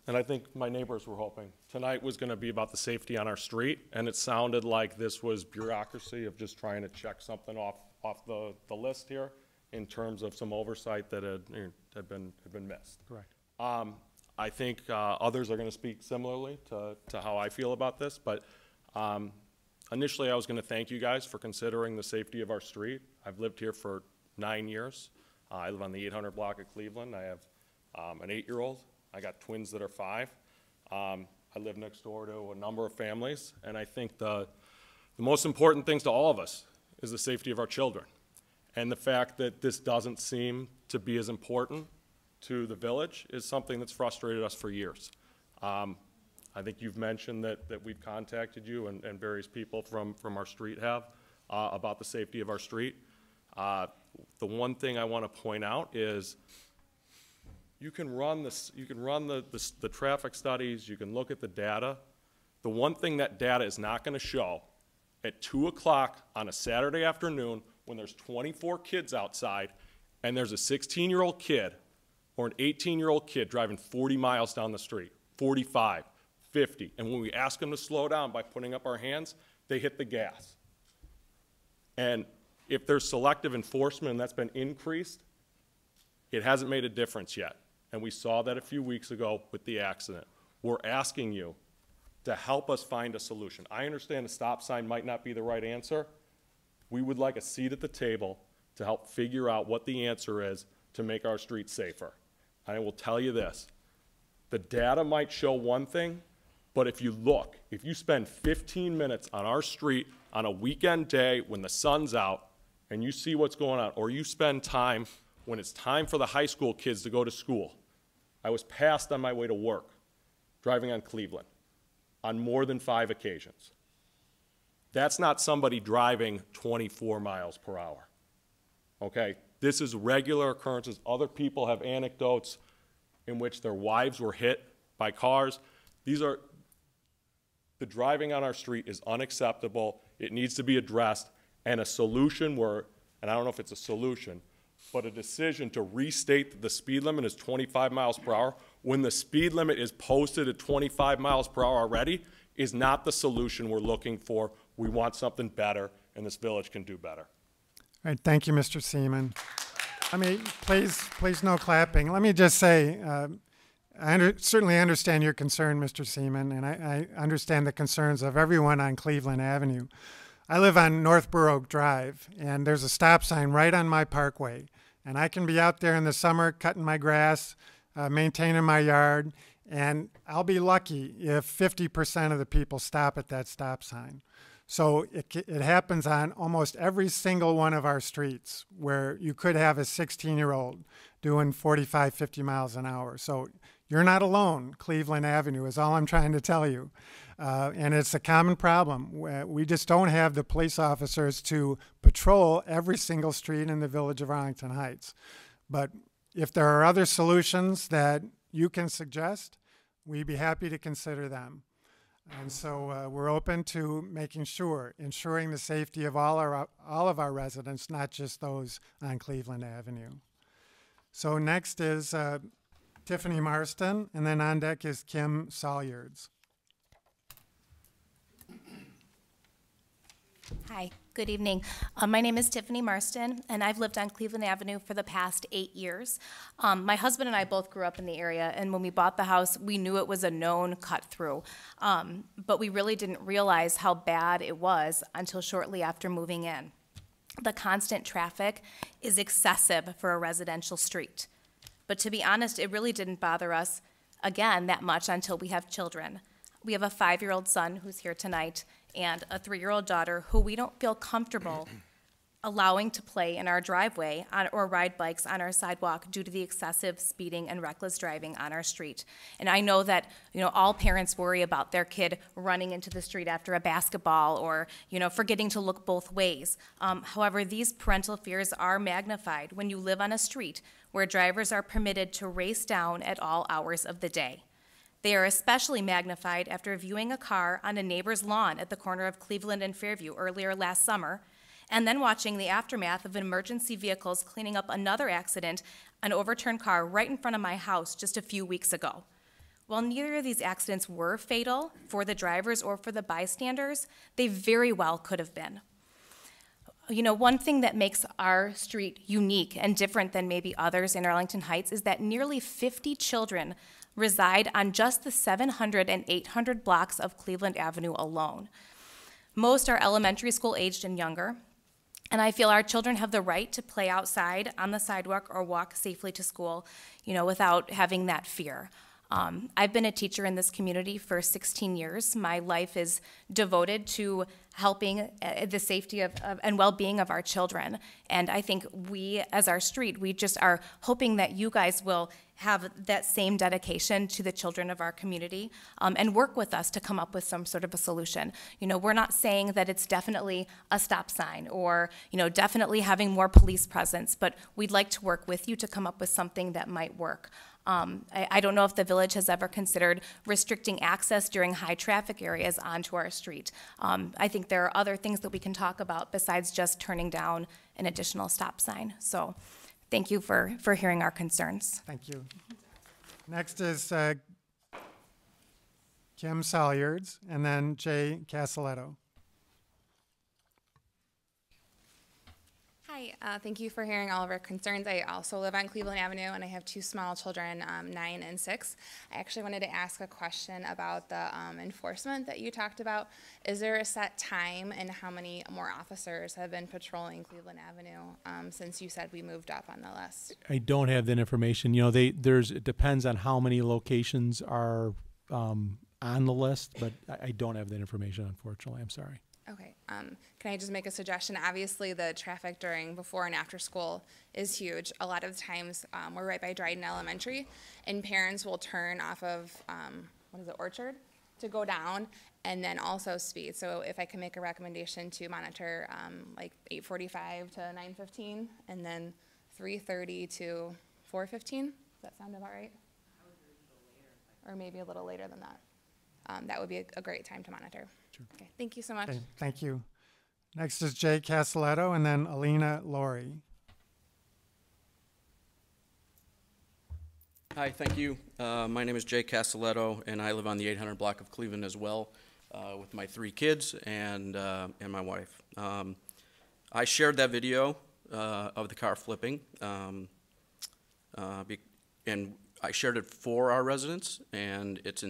and I think my neighbors were hoping, tonight was going to be about the safety on our street, and it sounded like this was bureaucracy of just trying to check something off the list here in terms of some oversight that had been missed. Correct. I think others are going to speak similarly to how I feel about this, but initially I was going to thank you guys for considering the safety of our street. I've lived here for 9 years. I live on the 800 block of Cleveland. I have an 8-year-old. I got twins that are 5. I live next door to a number of families, and I think the most important things to all of us is the safety of our children. And the fact that this doesn't seem to be as important to the village is something that's frustrated us for years. I think you've mentioned that we've contacted you and various people from our street have about the safety of our street. The one thing I want to point out is you can run the traffic studies, you can look at the data. The one thing that data is not going to show at 2 o'clock on a Saturday afternoon when there's 24 kids outside and there's a 16-year-old kid or an 18-year-old kid driving 40 miles down the street, 45, 50, and when we ask them to slow down by putting up our hands, they hit the gas. And if there's selective enforcement and that's been increased, it hasn't made a difference yet. And we saw that a few weeks ago with the accident. We're asking you to help us find a solution. I understand a stop sign might not be the right answer. We would like a seat at the table to help figure out what the answer is to make our streets safer. I will tell you this, the data might show one thing, but if you look, if you spend 15 minutes on our street on a weekend day when the sun's out and you see what's going on, or you spend time when it's time for the high school kids to go to school. I was passed on my way to work, driving on Cleveland, on more than 5 occasions. That's not somebody driving 24 miles per hour, okay? This is regular occurrences. Other people have anecdotes in which their wives were hit by cars. The driving on our street is unacceptable. It needs to be addressed, and a solution where, and I don't know if it's a solution, but a decision to restate that the speed limit is 25 miles per hour when the speed limit is posted at 25 miles per hour already is not the solution we're looking for. We want something better, and this village can do better. All right, thank you, Mr. Seaman. Please no clapping. Let me just say, I certainly understand your concern, Mr. Seaman, and I understand the concerns of everyone on Cleveland Avenue. I live on North Burr Oak Drive, and there's a stop sign right on my parkway. And I can be out there in the summer cutting my grass, maintaining my yard, and I'll be lucky if 50% of the people stop at that stop sign. So it happens on almost every single one of our streets where you could have a 16-year-old doing 45, 50 miles an hour. So you're not alone. Cleveland Avenue is all I'm trying to tell you. And it's a common problem. We just don't have the police officers to patrol every single street in the village of Arlington Heights. But if there are other solutions that you can suggest, we'd be happy to consider them. And so we're open to ensuring the safety of all of our residents, not just those on Cleveland Avenue. So next is Tiffany Marston, and then on deck is Kim Salyards. Hi, good evening. My name is Tiffany Marston, and I've lived on Cleveland Avenue for the past 8 years. My husband and I both grew up in the area, and when we bought the house, we knew it was a known cut-through. But we really didn't realize how bad it was until shortly after moving in. The constant traffic is excessive for a residential street. But to be honest, it really didn't bother us, again, that much until we have children. We have a 5-year-old son who's here tonight, and a 3-year-old daughter who we don't feel comfortable allowing to play in our driveway or ride bikes on our sidewalk due to the excessive speeding and reckless driving on our street. And I know that, all parents worry about their kid running into the street after a basketball or, forgetting to look both ways. However, these parental fears are magnified when you live on a street where drivers are permitted to race down at all hours of the day. They are especially magnified after viewing a car on a neighbor's lawn at the corner of Cleveland and Fairview earlier last summer, and then watching the aftermath of emergency vehicles cleaning up another accident, an overturned car right in front of my house just a few weeks ago. While neither of these accidents were fatal for the drivers or for the bystanders, they very well could have been. One thing that makes our street unique and different than maybe others in Arlington Heights is that nearly 50 children reside on just the 700 and 800 blocks of Cleveland Avenue alone. Most are elementary school aged and younger, and I feel our children have the right to play outside on the sidewalk or walk safely to school, without having that fear. I've been a teacher in this community for 16 years. My life is devoted to helping the safety of and well-being of our children. And I think we, as our street, we just are hoping that you guys will have that same dedication to the children of our community and work with us to come up with some sort of a solution. We're not saying that it's definitely a stop sign or, definitely having more police presence, but we'd like to work with you to come up with something that might work. I don't know if the village has ever considered restricting access during high traffic areas onto our street. I think there are other things that we can talk about besides just turning down an additional stop sign. So thank you for hearing our concerns. Thank you. Next is Kim Salyards, and then Jay Casaletto. Hi, thank you for hearing all of our concerns. I also live on Cleveland Avenue, and I have 2 small children, 9 and 6. I actually wanted to ask a question about the enforcement that you talked about. Is there a set time and how many more officers have been patrolling Cleveland Avenue since you said we moved up on the list? I don't have that information. It depends on how many locations are on the list, but I don't have that information, unfortunately. I'm sorry. Okay. Can I just make a suggestion? Obviously, the traffic during before and after school is huge. A lot of the times, we're right by Dryden Elementary, and parents will turn off of, Orchard? to go down, and then also speed. So if I can make a recommendation to monitor like 8:45 to 9:15, and then 3:30 to 4:15, does that sound about right? Or maybe a little later than that. That would be a great time to monitor. Sure. Okay, thank you so much. Okay, thank you. Next is Jay Castelletto and then Alina Laurie. Hi, thank you. My name is Jay Castelletto, and I live on the 800 block of Cleveland as well, with my 3 kids and my wife. I shared that video of the car flipping, and I shared it for our residents, and it's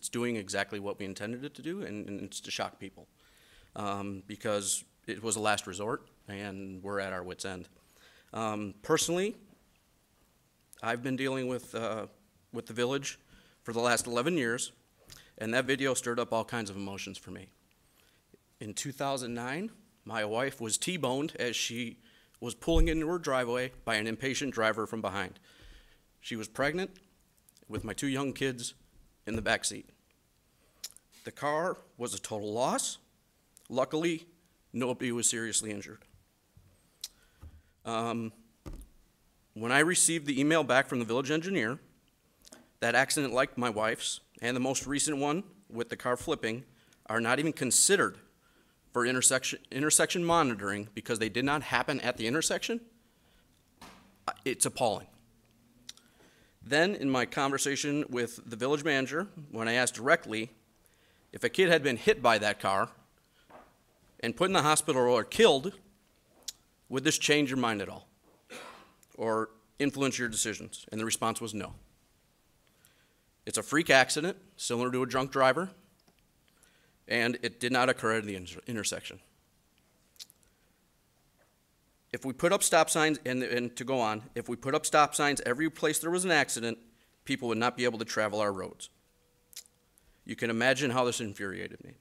doing exactly what we intended it to do, and it's to shock people, because it was a last resort, and we're at our wits' end. Personally, I've been dealing with the village for the last 11 years, and that video stirred up all kinds of emotions for me. In 2009, my wife was T-boned as she was pulling into her driveway by an impatient driver from behind. She was pregnant with my 2 young kids in the back seat. The car was a total loss. Luckily, nobody was seriously injured. When I received the email back from the village engineer, that accident like my wife's and the most recent one with the car flipping are not even considered for intersection monitoring because they did not happen at the intersection, it's appalling. Then in my conversation with the village manager, when I asked directly if a kid had been hit by that car and put in the hospital or killed, would this change your mind at all or influence your decisions? And the response was no. It's a freak accident, similar to a drunk driver, and it did not occur at the intersection. If we put up stop signs, and to go on, if we put up stop signs every place there was an accident, people would not be able to travel our roads. You can imagine how this infuriated me.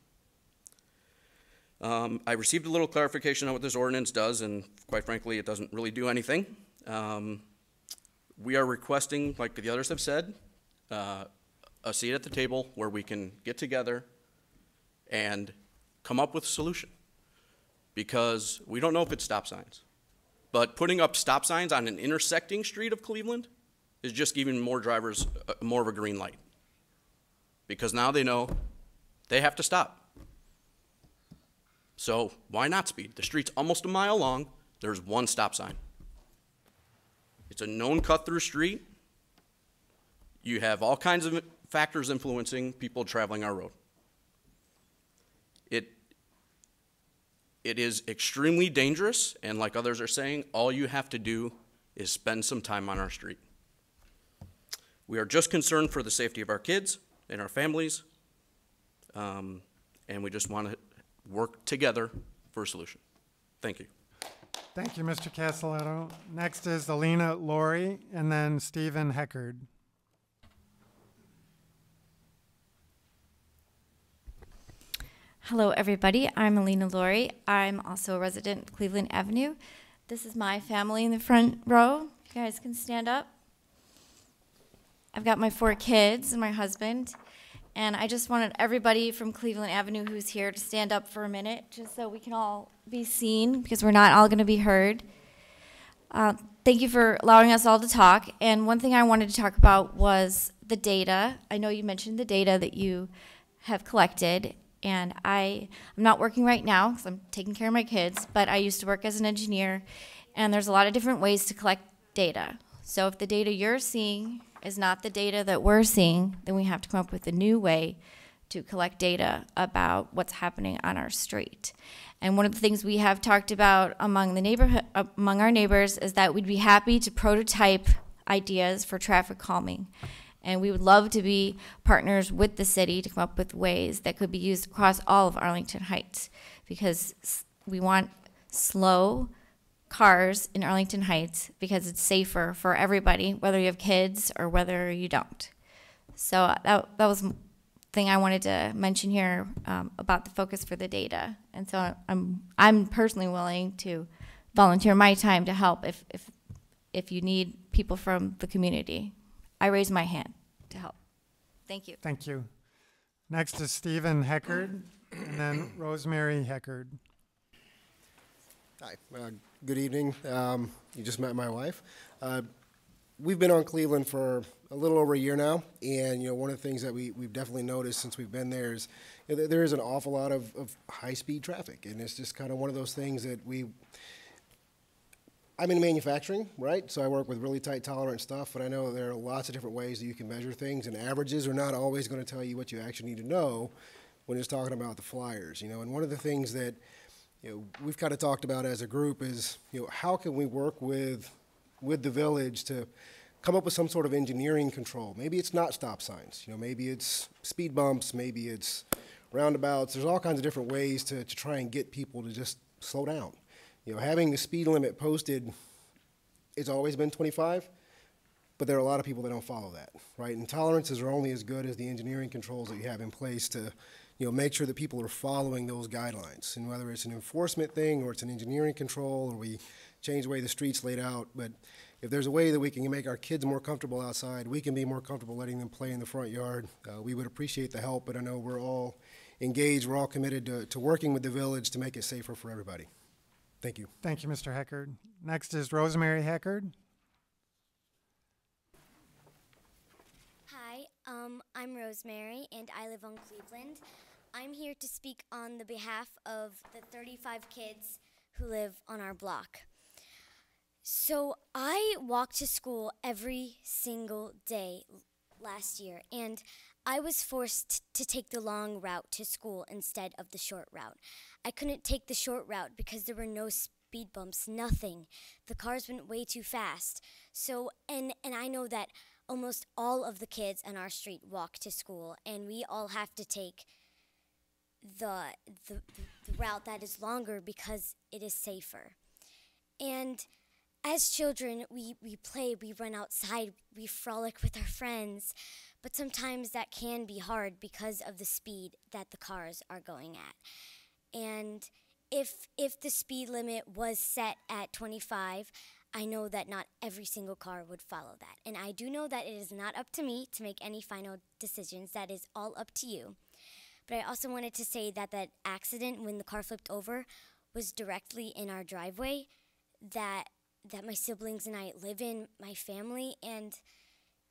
I received a little clarification on what this ordinance does, and quite frankly, it doesn't really do anything. We are requesting, like the others have said, a seat at the table where we can get together and come up with a solution. Because we don't know if it's stop signs. But putting up stop signs on an intersecting street of Cleveland is just giving more drivers more of a green light. Because now they know they have to stop. So why not speed? The street's almost a mile long. There's one stop sign. It's a known cut-through street. You have all kinds of factors influencing people traveling our road. It is extremely dangerous, and like others are saying, all you have to do is spend some time on our street. We are just concerned for the safety of our kids and our families, and we just want to work together for a solution. Thank you. Thank you, Mr. Castelletto. Next is Alina Laurie and then Stephen Heckard. Hello, everybody. I'm Alina Laurie. I'm also a resident of Cleveland Avenue. This is my family in the front row. You guys can stand up. I've got my 4 kids and my husband. And I just wanted everybody from Cleveland Avenue who's here to stand up for a minute, just so we can all be seen, because we're not all going to be heard. Thank you for allowing us all to talk. And one thing I wanted to talk about was the data. I know you mentioned the data that you have collected. And I'm not working right now because I'm taking care of my kids, but I used to work as an engineer, and there's a lot of different ways to collect data. So if the data you're seeing is not the data that we're seeing, then we have to come up with a new way to collect data about what's happening on our street. And one of the things we have talked about among our neighbors is that we'd be happy to prototype ideas for traffic calming. And we would love to be partners with the city to come up with ways that could be used across all of Arlington Heights, because we want slow cars in Arlington Heights because it's safer for everybody, whether you have kids or whether you don't. So that was the thing I wanted to mention here about the focus for the data. And so I'm personally willing to volunteer my time to help if you need people from the community. I raise my hand to help. Thank you. Thank you. Next is Stephen Heckard, and then Rosemary Heckard. Hi, good evening. You just met my wife. We've been on Cleveland for a little over a year now, and one of the things that we've definitely noticed since we've been there is there is an awful lot of high-speed traffic, and it's just kind of one of those things that I'm in manufacturing, right? So I work with really tight tolerance stuff, but I know there are lots of different ways that you can measure things, and averages are not always going to tell you what you actually need to know when it's talking about the flyers. And one of the things that we've kind of talked about as a group is how can we work with the village to come up with some sort of engineering control. Maybe it's not stop signs. Maybe it's speed bumps. Maybe it's roundabouts. There's all kinds of different ways to try and get people to just slow down. Having the speed limit posted, it's always been 25, but there are a lot of people that don't follow that, right? And tolerances are only as good as the engineering controls that you have in place to, make sure that people are following those guidelines. And whether it's an enforcement thing or it's an engineering control or we change the way the street's laid out, but if there's a way that we can make our kids more comfortable outside, we can be more comfortable letting them play in the front yard. We would appreciate the help, but I know we're all engaged, we're all committed to working with the village to make it safer for everybody. Thank you. Thank you, Mr. Heckard. Next is Rosemary Heckard. Hi, I'm Rosemary, and I live on Cleveland. I'm here to speak on the behalf of the 35 kids who live on our block. So I walked to school every single day last year, and I was forced to take the long route to school instead of the short route. I couldn't take the short route because there were no speed bumps, nothing. The cars went way too fast. So, and I know that almost all of the kids on our street walk to school, and we all have to take the route that is longer because it is safer. And as children, we play, we run outside, we frolic with our friends, but sometimes that can be hard because of the speed that the cars are going at. And if the speed limit was set at 25, I know that not every single car would follow that. And I do know that it is not up to me to make any final decisions. That is all up to you. But I also wanted to say that that accident when the car flipped over was directly in our driveway that my siblings and I live in, my family, and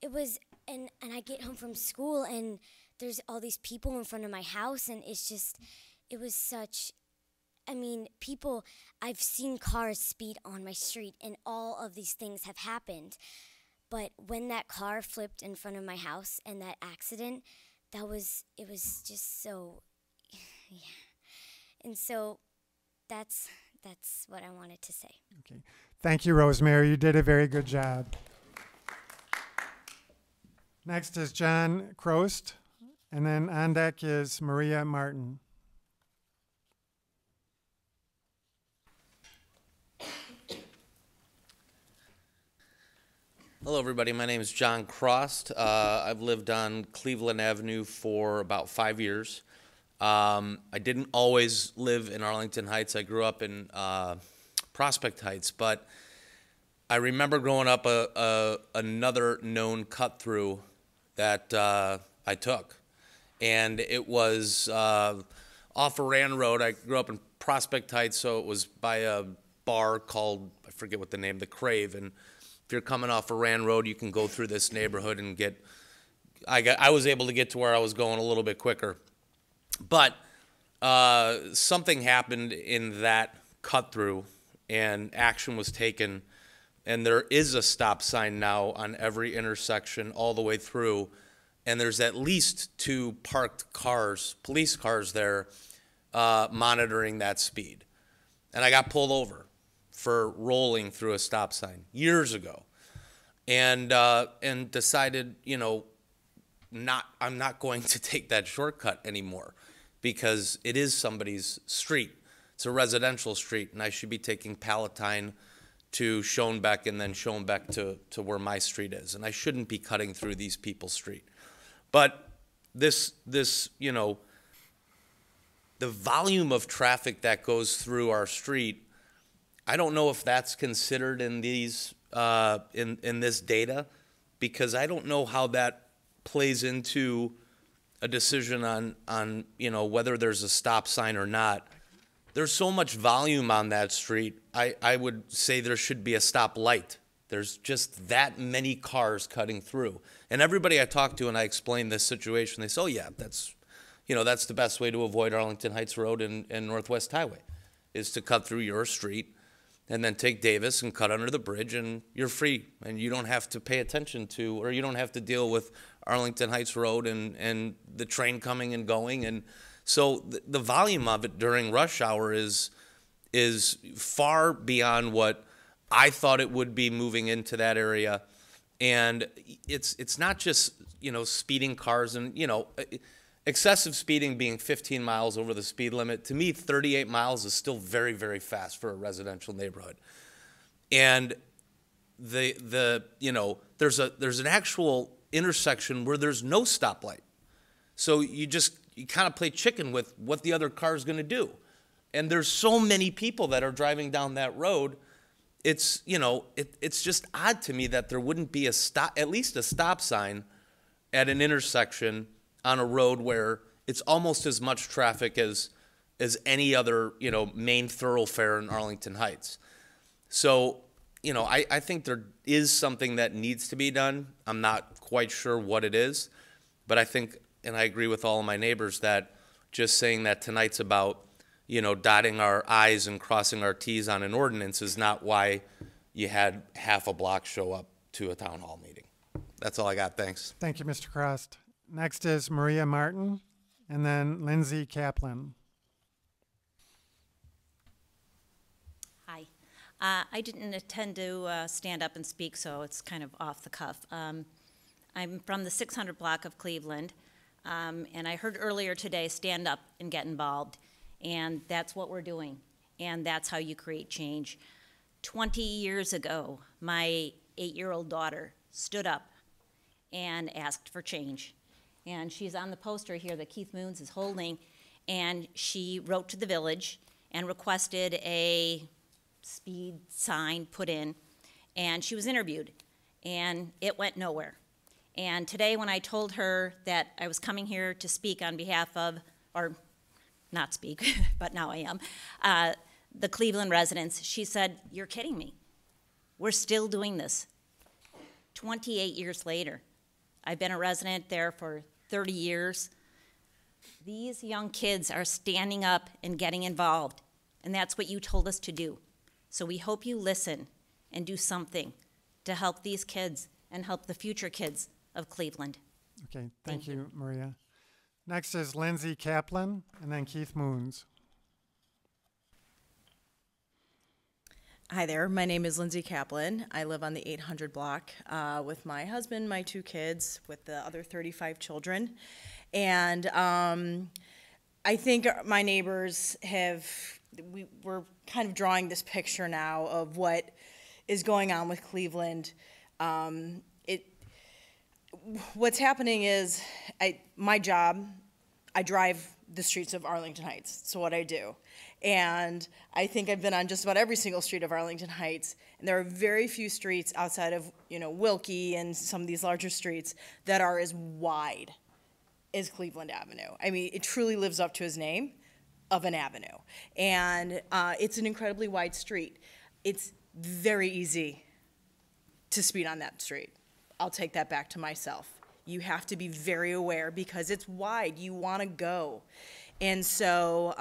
it was, and I get home from school and there's all these people in front of my house, and it's just, it was such, I mean, people, I've seen cars speed on my street and all of these things have happened, but when that car flipped in front of my house and that accident, it was just so, yeah. And so that's what I wanted to say. Okay. Thank you, Rosemary. You did a very good job. Next is John Crost, and then on deck is Maria Martin. Hello, everybody. My name is John Crost. I've lived on Cleveland Avenue for about 5 years. I didn't always live in Arlington Heights. I grew up in Prospect Heights, but I remember growing up another known cut-through that I took, and it was off of Rand Road. I grew up in Prospect Heights, so it was by a bar called, I forget what the name, the Crave, and if you're coming off of Rand Road, you can go through this neighborhood and I was able to get to where I was going a little bit quicker. But something happened in that cut-through, and action was taken, and there is a stop sign now on every intersection all the way through, and there's at least 2 parked cars, police cars there, monitoring that speed. And I got pulled over for rolling through a stop sign years ago, and decided, I'm not going to take that shortcut anymore because it is somebody's street. It's a residential street, and I should be taking Palatine to Schwingbeck and then Schwingbeck to where my street is, and I shouldn't be cutting through these people's street. But this the volume of traffic that goes through our street, I don't know if that's considered in these in this data, because I don't know how that plays into a decision on whether there's a stop sign or not. There's so much volume on that street. I would say there should be a stop light. There's just that many cars cutting through. And everybody I talk to and I explain this situation, they say, oh yeah, that's the best way to avoid Arlington Heights Road and Northwest Highway, is to cut through your street and then take Davis and cut under the bridge, and you're free. And you don't have to pay attention to, or you don't have to deal with Arlington Heights Road and the train coming and going. And so the volume of it during rush hour is far beyond what I thought it would be moving into that area. And it's not just, speeding cars and, excessive speeding being 15 miles over the speed limit. To me, 38 miles is still very, very fast for a residential neighborhood. And there's an actual intersection where there's no stoplight. So you kind of play chicken with what the other car is going to do. And there's so many people that are driving down that road. It's just odd to me that there wouldn't be at least a stop sign at an intersection on a road where it's almost as much traffic as any other, main thoroughfare in Arlington Heights. So, I think there is something that needs to be done. I'm not quite sure what it is, but I think, and I agree with all of my neighbors, that just saying that tonight's about, dotting our I's and crossing our T's on an ordinance is not why you had half a block show up to a town hall meeting. That's all I got. Thanks. Thank you, Mr. Crost. Next is Maria Martin, and then Lindsay Kaplan. Hi. I didn't intend to stand up and speak, so it's kind of off the cuff. I'm from the 600 block of Cleveland, and I heard earlier today, stand up and get involved, and that's what we're doing, and that's how you create change. 20 years ago, my 8-year-old daughter stood up and asked for change. And she's on the poster here that Keith Moons is holding, and she wrote to the village and requested a speed sign put in, and she was interviewed, and it went nowhere. And today when I told her that I was coming here to speak on behalf of, or not speak, but now I am, the Cleveland residents, she said, "You're kidding me. We're still doing this." 28 years later. I've been a resident there for 30 years. These young kids are standing up and getting involved, and that's what you told us to do. So we hope you listen and do something to help these kids and help the future kids of Cleveland. Okay, thank you, Maria. Next is Lindsay Kaplan, and then Keith Moons. Hi there, my name is Lindsay Kaplan. I live on the 800 block with my husband, my 2 kids, with the other 35 children. And I think my neighbors we're kind of drawing this picture now of what is going on with Cleveland. What's happening is, my job, I drive the streets of Arlington Heights. It's what I do. And I think I've been on just about every single street of Arlington Heights. And there are very few streets outside of, Wilkie and some of these larger streets that are as wide as Cleveland Avenue. I mean, it truly lives up to its name of an avenue. And it's an incredibly wide street. It's very easy to speed on that street. I'll take that back to myself. You have to be very aware because it's wide. You want to go. And so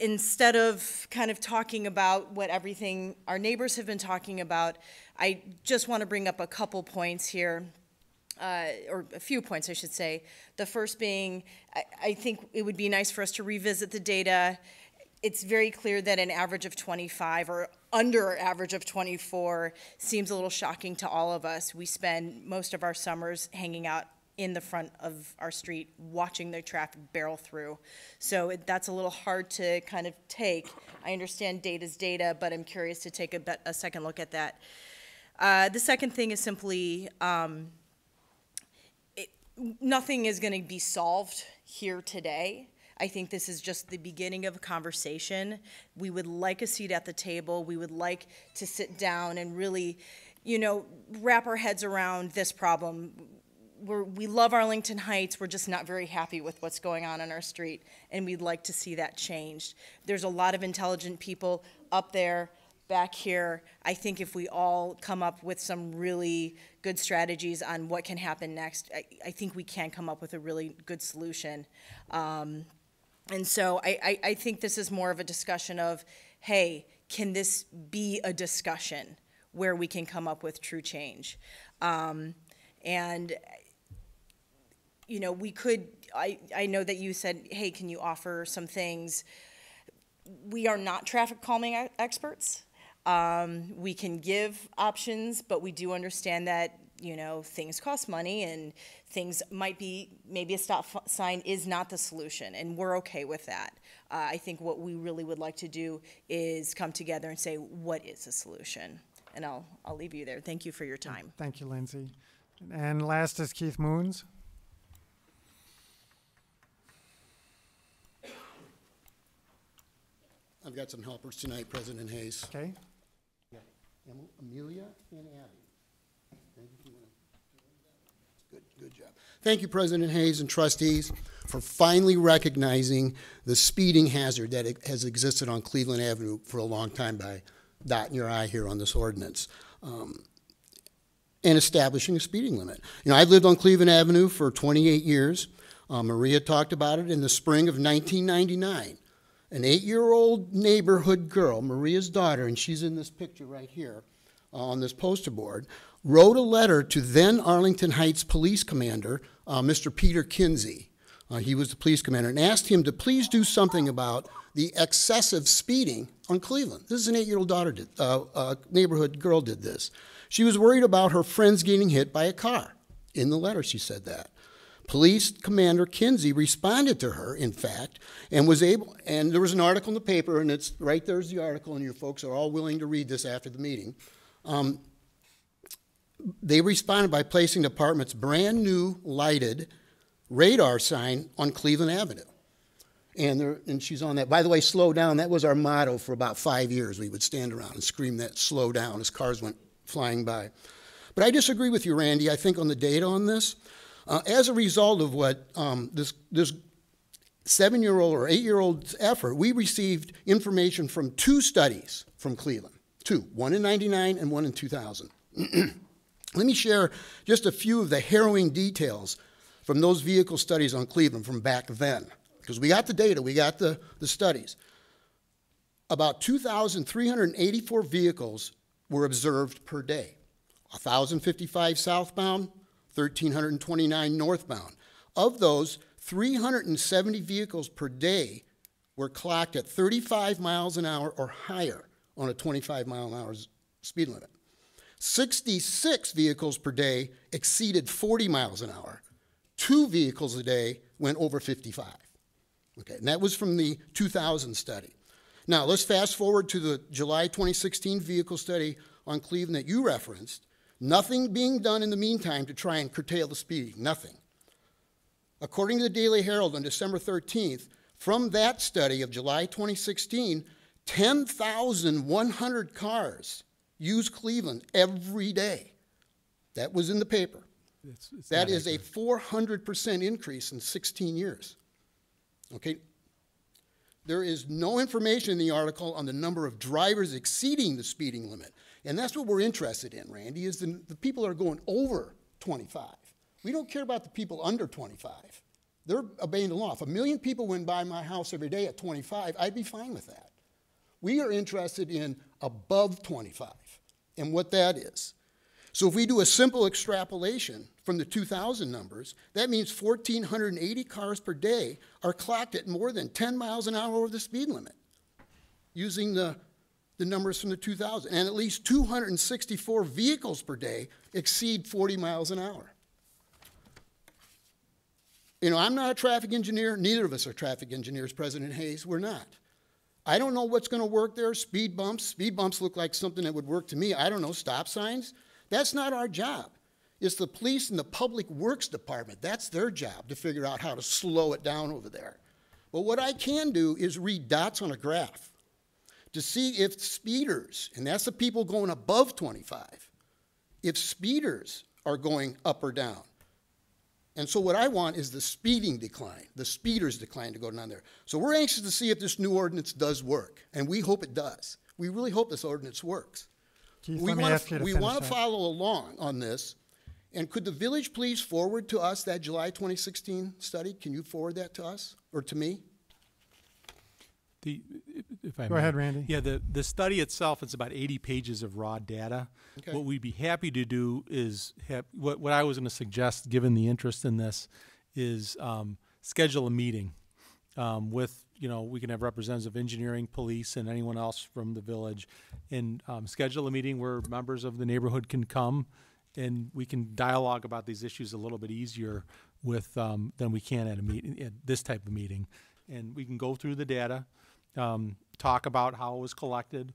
instead of kind of talking about what everything our neighbors have been talking about, I just want to bring up a couple points here, or a few points, I should say. The first being, I think it would be nice for us to revisit the data. It's very clear that an average of 25 or under average of 24 seems a little shocking to all of us. We spend most of our summers hanging out in the front of our street watching the traffic barrel through. So that's a little hard to kind of take. I understand data's data, but I'm curious to take a second look at that. The second thing is simply nothing is going to be solved here today. I think this is just the beginning of a conversation. We would like a seat at the table. We would like to sit down and really, wrap our heads around this problem. we love Arlington Heights, we're just not very happy with what's going on our street, and we'd like to see that changed. There's a lot of intelligent people up there, back here. I think if we all come up with some really good strategies on what can happen next, I think we can come up with a really good solution. And so I think this is more of a discussion of, hey, can this be a discussion where we can come up with true change? And, you know, we could, I know that you said, hey, can you offer some things? We are not traffic calming experts. We can give options, but we do understand that, you know, things cost money and things might be, maybe a stop sign is not the solution, and we're okay with that. I think what we really would like to do is come together and say, what is the solution? And I'll leave you there. Thank you for your time. Thank you, Lindsay. And last is Keith Moons. I've got some helpers tonight, President Hayes. Okay. Yeah. Amelia and Abby. Good job. Thank you, President Hayes and trustees, for finally recognizing the speeding hazard that has existed on Cleveland Avenue for a long time by dotting your I here on this ordinance, and establishing a speeding limit. You know, I've lived on Cleveland Avenue for 28 years. Maria talked about it in the spring of 1999. An 8-year-old neighborhood girl, Maria's daughter, and she's in this picture right here on this poster board, wrote a letter to then Arlington Heights Police Commander, Mr. Peter Kinsey. He was the police commander, and asked him to please do something about the excessive speeding on Cleveland. This is an 8-year-old neighborhood girl did this. She was worried about her friends getting hit by a car. In the letter, she said that. Police Commander Kinsey responded to her, in fact, and was able, and there was an article in the paper, and it's right there's the article, and you folks are all willing to read this after the meeting. They responded by placing the department's brand new lighted radar sign on Cleveland Avenue. And she's on that. By the way, slow down, that was our motto for about 5 years. We would stand around and scream that slow down as cars went flying by. But I disagree with you, Randy, I think on the data on this. As a result of what this 7-year-old or 8-year-old's effort, we received information from 2 studies from Cleveland. 2, one in 99 and one in 2000. Let me share just a few of the harrowing details from those vehicle studies on Cleveland from back then. Because we got the data, we got the studies. About 2,384 vehicles were observed per day. 1,055 southbound, 1,329 northbound. Of those, 370 vehicles per day were clocked at 35 miles an hour or higher on a 25-mile-an-hour speed limit. 66 vehicles per day exceeded 40 miles an hour. 2 vehicles a day went over 55. Okay, and that was from the 2000 study. Now, let's fast forward to the July 2016 vehicle study on Cleveland that you referenced. Nothing being done in the meantime to try and curtail the speeding, nothing. According to the Daily Herald on December 13th, from that study of July 2016, 10,100 cars use Cleveland every day. That was in the paper. That is a 400% increase in 16 years. Okay? There is no information in the article on the number of drivers exceeding the speeding limit. And that's what we're interested in, Randy, is the people that are going over 25. We don't care about the people under 25. They're obeying the law. If 1 million people went by my house every day at 25, I'd be fine with that. We are interested in above 25 and what that is. So if we do a simple extrapolation from the 2000 numbers, that means 1,480 cars per day are clocked at more than 10 miles an hour over the speed limit, using the numbers from the 2000. And at least 264 vehicles per day exceed 40 miles an hour. You know, I'm not a traffic engineer. Neither of us are traffic engineers, President Hayes. We're not. I don't know what's going to work there. Speed bumps. Speed bumps look like something that would work to me. I don't know. Stop signs. That's not our job. It's the police and the public works department. That's their job to figure out how to slow it down over there. But what I can do is read dots on a graph to see if speeders, and that's the people going above 25, if speeders are going up or down. And so what I want is the speeding decline, the speeders decline to go down there. So we're anxious to see if this new ordinance does work, and we hope it does. We really hope this ordinance works. Keith, We let me ask you to finish want to that. follow along on this. And could the village please forward to us that July 2016 study? Can you forward that to us or to me? If I Go may. ahead, Randy. Yeah, the study itself, it's about 80 pages of raw data. Okay. What we'd be happy to do is have, what I was going to suggest, given the interest in this, is schedule a meeting with, we can have representatives of engineering, police, and anyone else from the village, and schedule a meeting where members of the neighborhood can come, and we can dialogue about these issues a little bit easier with than we can at a meeting, at this type of meeting. And we can go through the data, talk about how it was collected,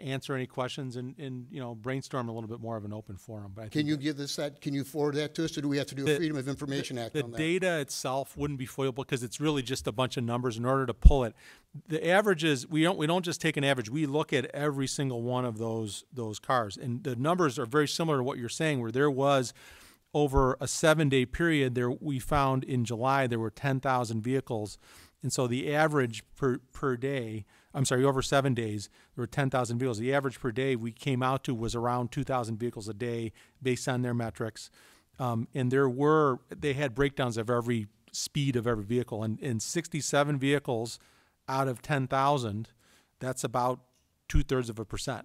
answer any questions, and brainstorm a little bit more of an open forum. But I Can think you give us that? Can you forward that to us, or do we have to do a Freedom of Information Act on that? The data itself wouldn't be foilable because it's really just a bunch of numbers. In order to pull it, the averages, we don't just take an average. We look at every single one of those cars, and the numbers are very similar to what you're saying, where there was over a 7-day period there, we found in July there were 10,000 vehicles. And so the average per day, over 7 days, there were 10,000 vehicles. The average per day we came out to was around 2,000 vehicles a day based on their metrics. And they had breakdowns of every speed of every vehicle. And 67 vehicles out of 10,000, that's about 2/3%.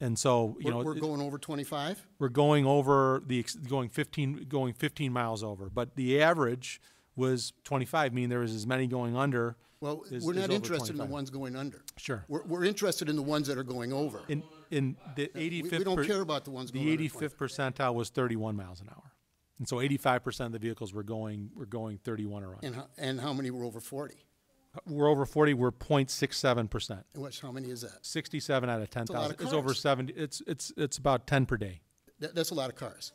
And so, we're going over 25? We're going over going 15 miles over. But the average was 25, meaning there was as many going under. Well, we're not interested in the ones going under. Sure. We're interested in the ones that are going over. In the 85th, we don't care about the ones going the under 85th percentile was 31 miles an hour, and so 85% of the vehicles were going 31 or under. And how many were over 40? We're over 40. We're 0.67%. And how many is that? 67 out of 10,000. It's cars. over 70. It's about 10 per day. That's a lot of cars.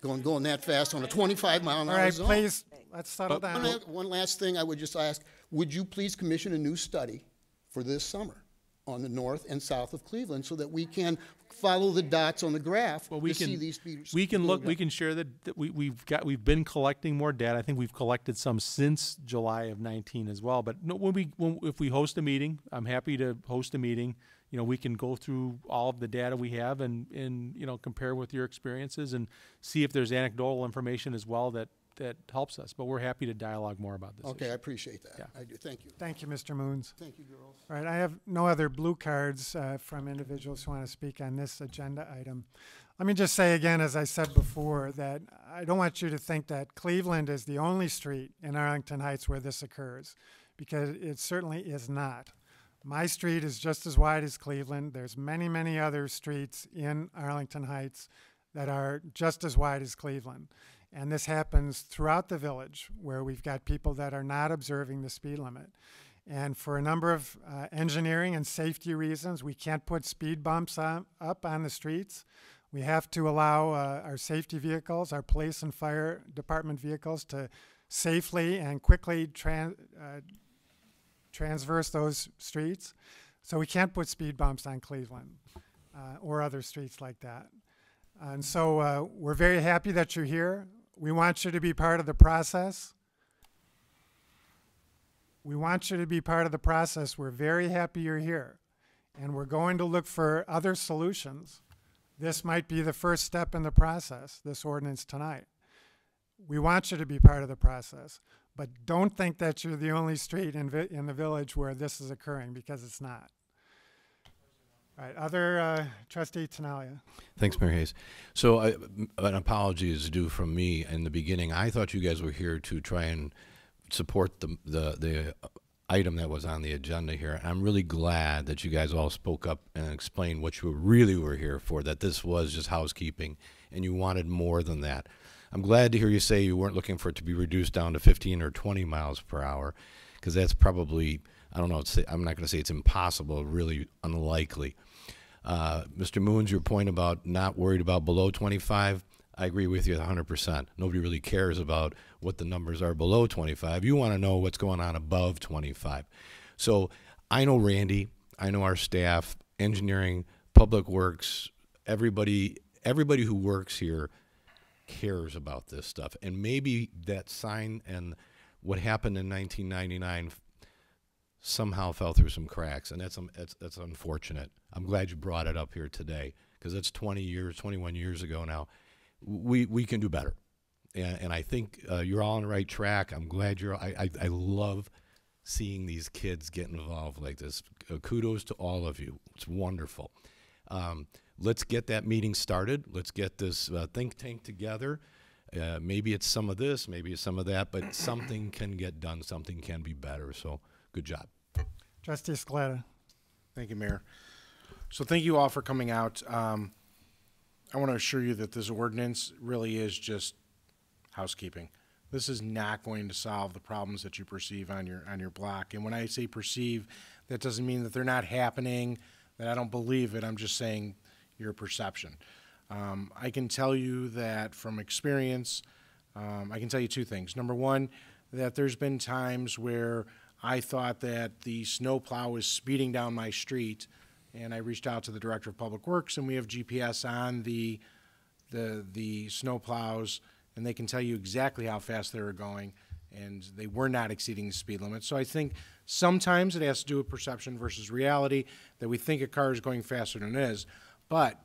Going that fast on a 25-mile-an-hour All right, zone. please, let's settle down. One last thing I would just ask, would you please commission a new study for this summer on the north and south of Cleveland so that we can follow the dots on the graph to see these speeders? We can look. We can share that we've been collecting more data. I think we've collected some since July of 19 as well. But no, if we host a meeting, I'm happy to host a meeting. We can go through all of the data we have and compare with your experiences and see if there's anecdotal information as well that helps us. But we're happy to dialogue more about this Okay, issue. I appreciate that. Yeah. I do. Thank you. Thank you, Mr. Moons. Thank you, girls. All right, I have no other blue cards from individuals who want to speak on this agenda item. Let me just say again, as I said before, that I don't want you to think that Cleveland is the only street in Arlington Heights where this occurs, because it certainly is not. My street is just as wide as Cleveland. There's many, many other streets in Arlington Heights that are just as wide as Cleveland. And this happens throughout the village, where we've got people that are not observing the speed limit. And for a number of engineering and safety reasons, we can't put speed bumps up on the streets. We have to allow our safety vehicles, our police and fire department vehicles, to safely and quickly transverse those streets. So we can't put speed bumps on Cleveland or other streets like that. And so we're very happy that you're here. We want you to be part of the process. We want you to be part of the process. We're very happy you're here. And we're going to look for other solutions. This might be the first step in the process, this ordinance tonight. We want you to be part of the process. But don't think that you're the only street in the village where this is occurring, because it's not. All right, other Trustee Tinaglia. Thanks, Mayor Hayes. So an apology is due from me in the beginning. I thought you guys were here to try and support the item that was on the agenda here. I'm really glad that you guys all spoke up and explained what you really were here for, that this was just housekeeping and you wanted more than that. I'm glad to hear you say you weren't looking for it to be reduced down to 15 or 20 miles per hour, because that's probably, I don't know, I'm not going to say it's impossible, really unlikely. Mr. Moons, your point about not worried about below 25, I agree with you 100%. Nobody really cares about what the numbers are below 25. You want to know what's going on above 25. So I know Randy, I know our staff, engineering, public works, everybody who works here cares about this stuff. And maybe that sign and what happened in 1999 somehow fell through some cracks, and that's unfortunate. I'm glad you brought it up here today, because it's 21 years ago now. We can do better, and I think you're all on the right track. I'm glad I love seeing these kids get involved like this. Kudos to all of you. It's wonderful. Let's get that meeting started. Let's get this think tank together. Maybe it's some of this, maybe it's some of that, but something can get done. Something can be better. So good job. Trustee Scaletta. Thank you, Mayor. So thank you all for coming out. I want to assure you that this ordinance really is just housekeeping. This is not going to solve the problems that you perceive on your block. And when I say perceive, that doesn't mean that they're not happening, that I don't believe it. I'm just saying your perception. I can tell you that from experience, I can tell you two things. Number one, that there's been times where I thought that the snowplow was speeding down my street, and I reached out to the Director of Public Works, and we have GPS on the snowplows, and they can tell you exactly how fast they were going, and they were not exceeding the speed limit. So I think sometimes it has to do with perception versus reality, that we think a car is going faster than it is. But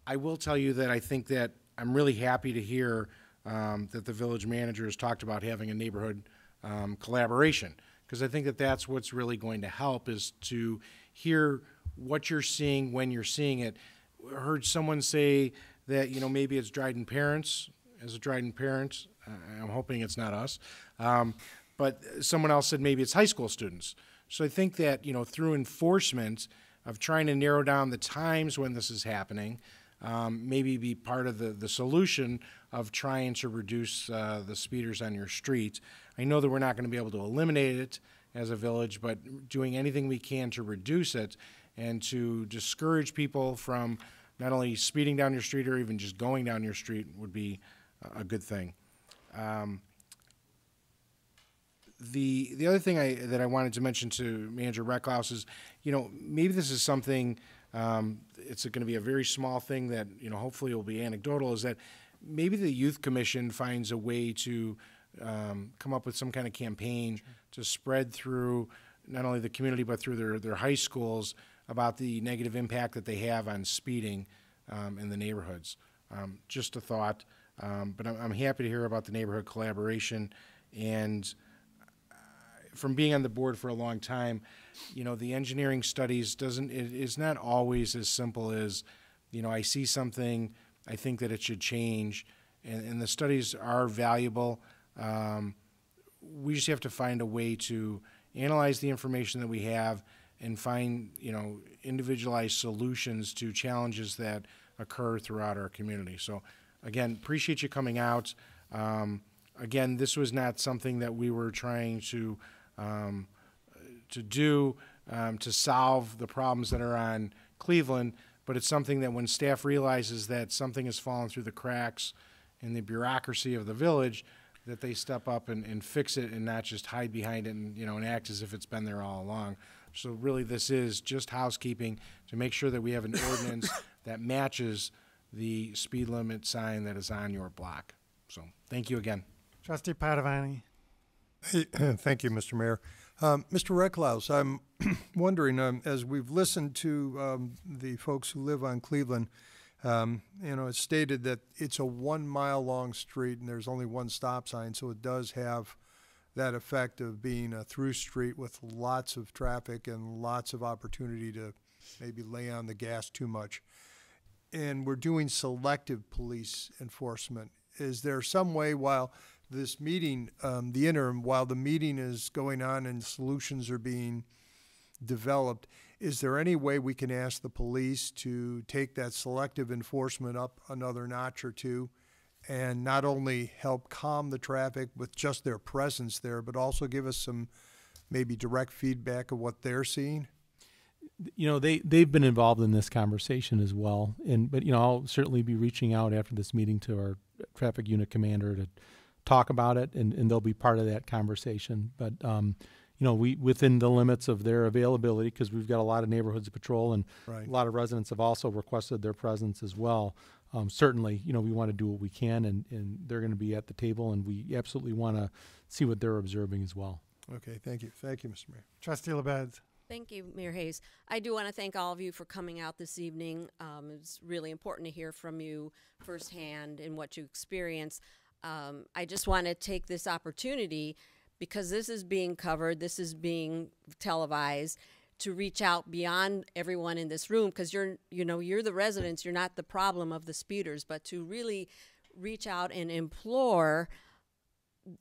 I will tell you that I think that I'm really happy to hear that the village manager has talked about having a neighborhood collaboration, because I think that that's what's really going to help, is to hear what you're seeing when you're seeing it. I heard someone say that, you know, maybe it's Dryden parents. As a Dryden parent, I'm hoping it's not us. But someone else said maybe it's high school students. So I think that, you know, through enforcement of trying to narrow down the times when this is happening, maybe be part of the solution of trying to reduce the speeders on your street. I know that we're not going to be able to eliminate it as a village, but doing anything we can to reduce it and to discourage people from not only speeding down your street or even just going down your street would be a good thing. The other thing that I wanted to mention to Manager Recklouse is, you know, maybe this is something, it's going to be a very small thing that, you know, hopefully will be anecdotal, is that maybe the Youth Commission finds a way to come up with some kind of campaign to spread through not only the community but through their high schools about the negative impact that they have on speeding in the neighborhoods. Just a thought. But I'm happy to hear about the neighborhood collaboration, and from being on the board for a long time, you know, the engineering studies it's not always as simple as, you know, I see something, I think that it should change, and the studies are valuable. We just have to find a way to analyze the information that we have and find, you know, individualized solutions to challenges that occur throughout our community. So again, appreciate you coming out. Again, this was not something that we were trying to do to solve the problems that are on Cleveland, but it's something that when staff realizes that something has fallen through the cracks in the bureaucracy of the village, that they step up and fix it and not just hide behind it and, you know, and act as if it's been there all along. So really this is just housekeeping to make sure that we have an ordinance that matches the speed limit sign that is on your block. So thank you again. Trustee Padovani. Hey, thank you, Mr. Mayor. Mr. Recklouse, I'm wondering, as we've listened to the folks who live on Cleveland, you know, it's stated that it's a 1 mile long street and there's only one stop sign, so it does have that effect of being a through street with lots of traffic and lots of opportunity to maybe lay on the gas too much. And we're doing selective police enforcement. Is there some way, while this meeting, the interim, while the meeting is going on and solutions are being developed, is there any way we can ask the police to take that selective enforcement up another notch or two and not only help calm the traffic with just their presence there, but also give us some maybe direct feedback of what they're seeing? You know, they've been involved in this conversation as well. But you know, I'll certainly be reaching out after this meeting to our traffic unit commander to talk about it, and they'll be part of that conversation. But you know, we within the limits of their availability, because we've got a lot of neighborhoods to patrol, and right. A lot of residents have also requested their presence as well. certainly, you know, we want to do what we can, and they're going to be at the table, and we absolutely want to see what they're observing as well. Okay, thank you. Thank you, Mr. Mayor. Trustee LaBedz. Thank you, Mayor Hayes. I do want to thank all of you for coming out this evening. It's really important to hear from you firsthand and what you experience. I just want to take this opportunity, because this is being covered, this is being televised, to reach out beyond everyone in this room, because you're the residents, you're not the problem of the speeders, but to really reach out and implore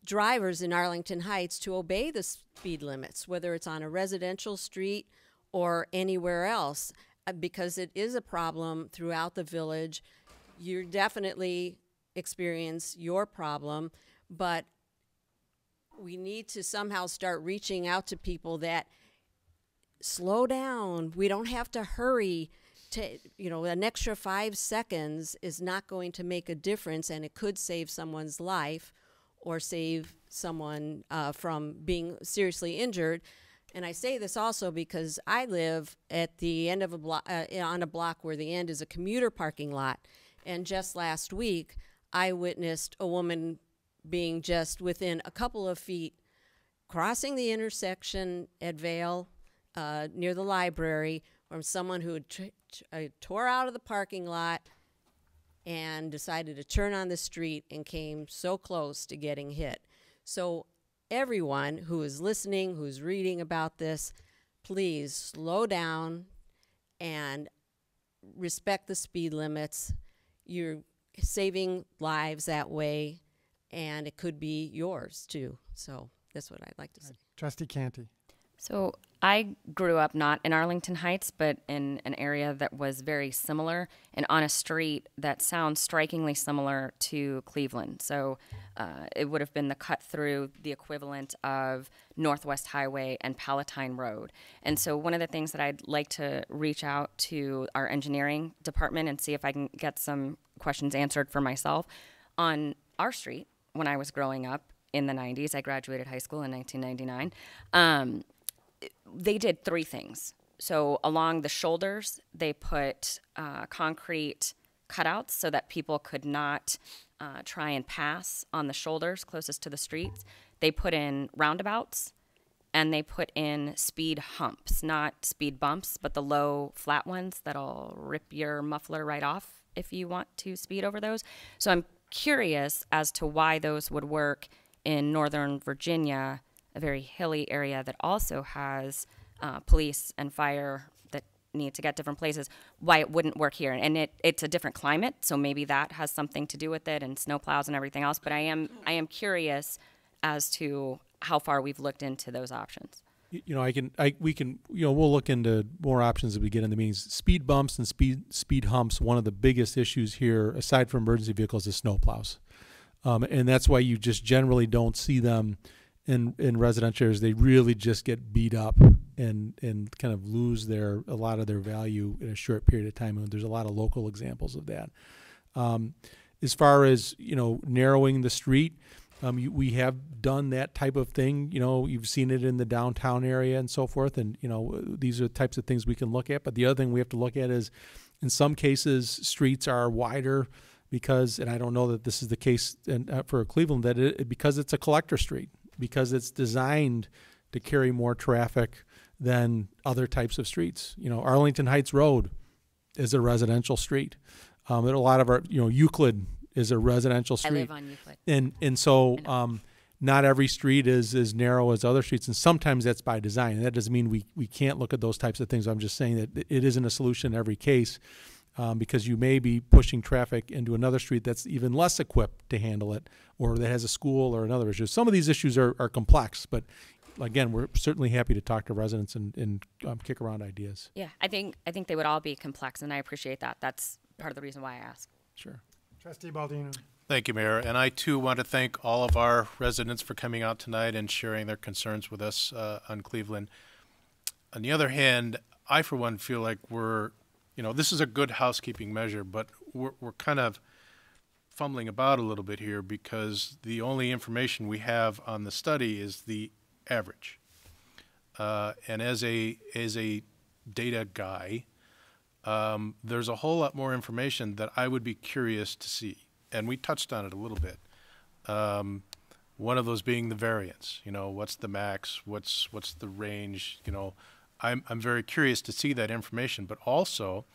drivers in Arlington Heights to obey the speed limits, whether it's on a residential street or anywhere else, because it is a problem throughout the village. You definitely experience your problem, but we need to somehow start reaching out to people that slow down. We don't have to hurry. An extra 5 seconds is not going to make a difference, and it could save someone's life or save someone from being seriously injured. And I say this also because I live at the end of a block, on a block where the end is a commuter parking lot. And just last week, I witnessed a woman being just within a couple of feet crossing the intersection at Vale near the library from someone who had tore out of the parking lot and decided to turn on the street and came so close to getting hit. So everyone who is listening, who's reading about this, please slow down and respect the speed limits. You're saving lives that way, and it could be yours too. So that's what I'd like to say. Trustee Canty. So I grew up not in Arlington Heights, but in an area that was very similar and on a street that sounds strikingly similar to Cleveland. So it would have been the cut through, the equivalent of Northwest Highway and Palatine Road. And so one of the things that I'd like to reach out to our engineering department and see if I can get some questions answered for myself. On our street, when I was growing up in the 90s, I graduated high school in 1999, they did 3 things. So along the shoulders, they put concrete cutouts so that people could not try and pass on the shoulders closest to the streets. They put in roundabouts, and they put in speed humps, not speed bumps, but the low flat ones that'll rip your muffler right off if you want to speed over those. So I'm curious as to why those would work in Northern Virginia, a very hilly area that also has police and fire that need to get different places, why it wouldn't work here. And it's a different climate, so maybe that has something to do with it, and snowplows and everything else. But I am curious as to how far we've looked into those options. We'll look into more options as we get into meetings. Speed bumps and speed humps, one of the biggest issues here, aside from emergency vehicles, is snowplows. And that's why you just generally don't see them in residential areas. They really just get beat up and kind of lose a lot of their value in a short period of time. And there's a lot of local examples of that. As far as, narrowing the street, we have done that type of thing. You've seen it in the downtown area and so forth. And, these are the types of things we can look at. But the other thing we have to look at is, in some cases, streets are wider because, and I don't know that this is the case for Cleveland, because it's a collector street, because it's designed to carry more traffic than other types of streets. Arlington Heights Road is a residential street. A lot of our, Euclid is a residential street. I live on Euclid. And so not every street is as narrow as other streets, and sometimes that's by design. And that doesn't mean we can't look at those types of things. I'm just saying that it isn't a solution in every case, because you may be pushing traffic into another street that's even less equipped to handle it, or that has a school or another issue. Some of these issues are complex, but again, we're certainly happy to talk to residents and kick around ideas. Yeah, I think they would all be complex, and I appreciate that. That's part of the reason why I asked. Sure. Trustee Baldino. Thank you, Mayor. And I, too, want to thank all of our residents for coming out tonight and sharing their concerns with us on Cleveland. On the other hand, I, for one, feel like this is a good housekeeping measure, but we're kind of fumbling about a little bit here because the only information we have on the study is the average. And as a data guy, there's a whole lot more information that I would be curious to see. And we touched on it a little bit. One of those being the variance. You know, what's the max? What's the range? You know, I'm very curious to see that information, but also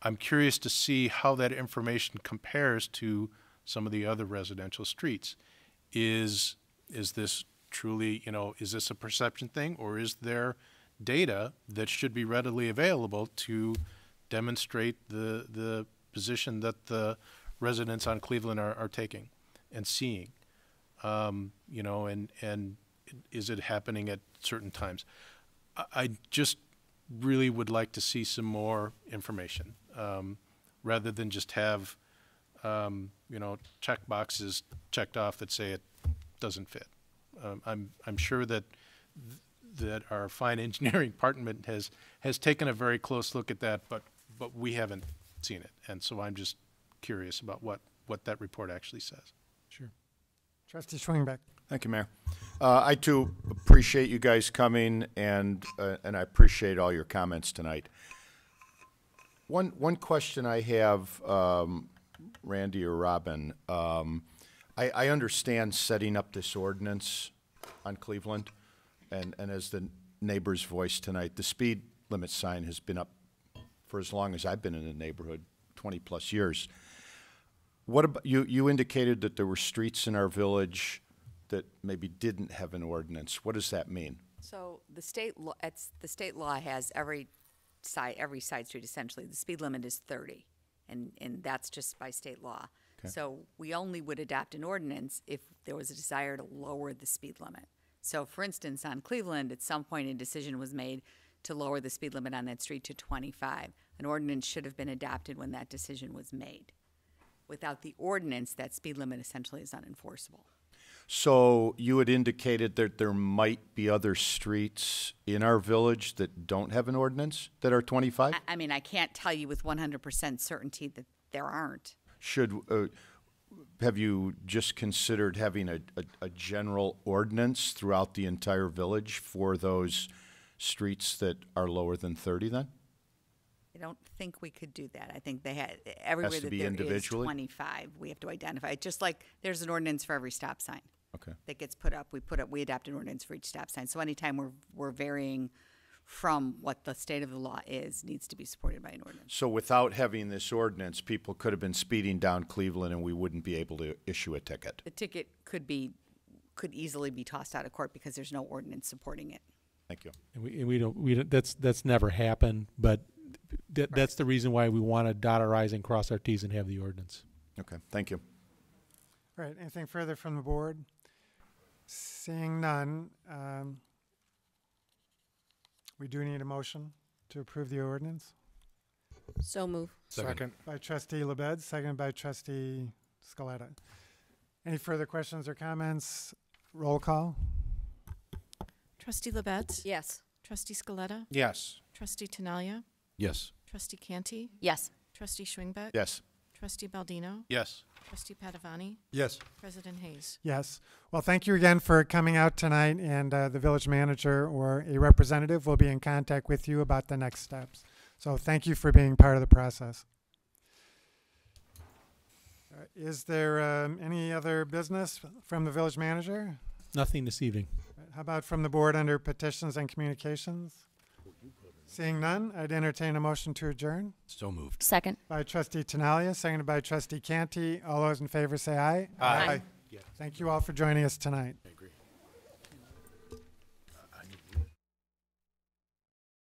I'm curious to see how that information compares to some of the other residential streets. Is this truly, you know, is this a perception thing, or is there data that should be readily available to demonstrate the position that the residents on Cleveland are taking and seeing? You know, and is it happening at certain times? I just really would like to see some more information, rather than just have, you know, check boxes checked off that say it doesn't fit. I'm sure that that our fine engineering department has taken a very close look at that, but we haven't seen it, and so I'm just curious about what that report actually says. Sure. Trustee Schwingbeck. Thank you, Mayor. I too appreciate you guys coming, and I appreciate all your comments tonight. One question I have, Randy or Robin, I understand setting up this ordinance on Cleveland, and as the neighbor's voice tonight, the speed limit sign has been up for as long as I've been in the neighborhood, 20 plus years. What about, you indicated that there were streets in our village that maybe didn't have an ordinance. What does that mean? So the state law has every side street essentially. The speed limit is 30, and that's just by state law. Okay. So we only would adopt an ordinance if there was a desire to lower the speed limit. So for instance, on Cleveland, at some point a decision was made to lower the speed limit on that street to 25. An ordinance should have been adopted when that decision was made. Without the ordinance, that speed limit essentially is unenforceable. So you had indicated that there might be other streets in our village that don't have an ordinance that are 25? I mean, I can't tell you with 100% certainty that there aren't. Have you just considered having a general ordinance throughout the entire village for those streets that are lower than 30 then? I don't think we could do that. I think they had everywhere that there is 25, we have to identify it. Just like there's an ordinance for every stop sign. Okay. That gets put up. We adopt an ordinance for each stop sign. So anytime we're varying from what the state of the law is, needs to be supported by an ordinance. So without having this ordinance, people could have been speeding down Cleveland and we wouldn't be able to issue a ticket. The ticket could easily be tossed out of court because there's no ordinance supporting it. Thank you. And we don't that's never happened, but that's the reason why we want to dot our I's and cross our T's and have the ordinance. Okay, thank you. All right, anything further from the board? Seeing none, we do need a motion to approve the ordinance. So move. Second. By Trustee LaBedz, seconded by Trustee Scaletta. Any further questions or comments? Roll call. Trustee LaBedz? Yes. Trustee Scaletta? Yes. Trustee Tinaglia? Yes. Trustee Canty? Yes. Trustee Schwingbeck? Yes. Trustee Baldino? Yes. Trustee Padovani? Yes. President Hayes? Yes. Well, thank you again for coming out tonight, and the village manager or a representative will be in contact with you about the next steps. So thank you for being part of the process. Is there any other business from the village manager? Nothing this evening. How about from the board under petitions and communications? Seeing none, I'd entertain a motion to adjourn. So moved. Second. By Trustee Tinaglia, seconded by Trustee Canty. All those in favor say aye. Aye. Thank you all for joining us tonight.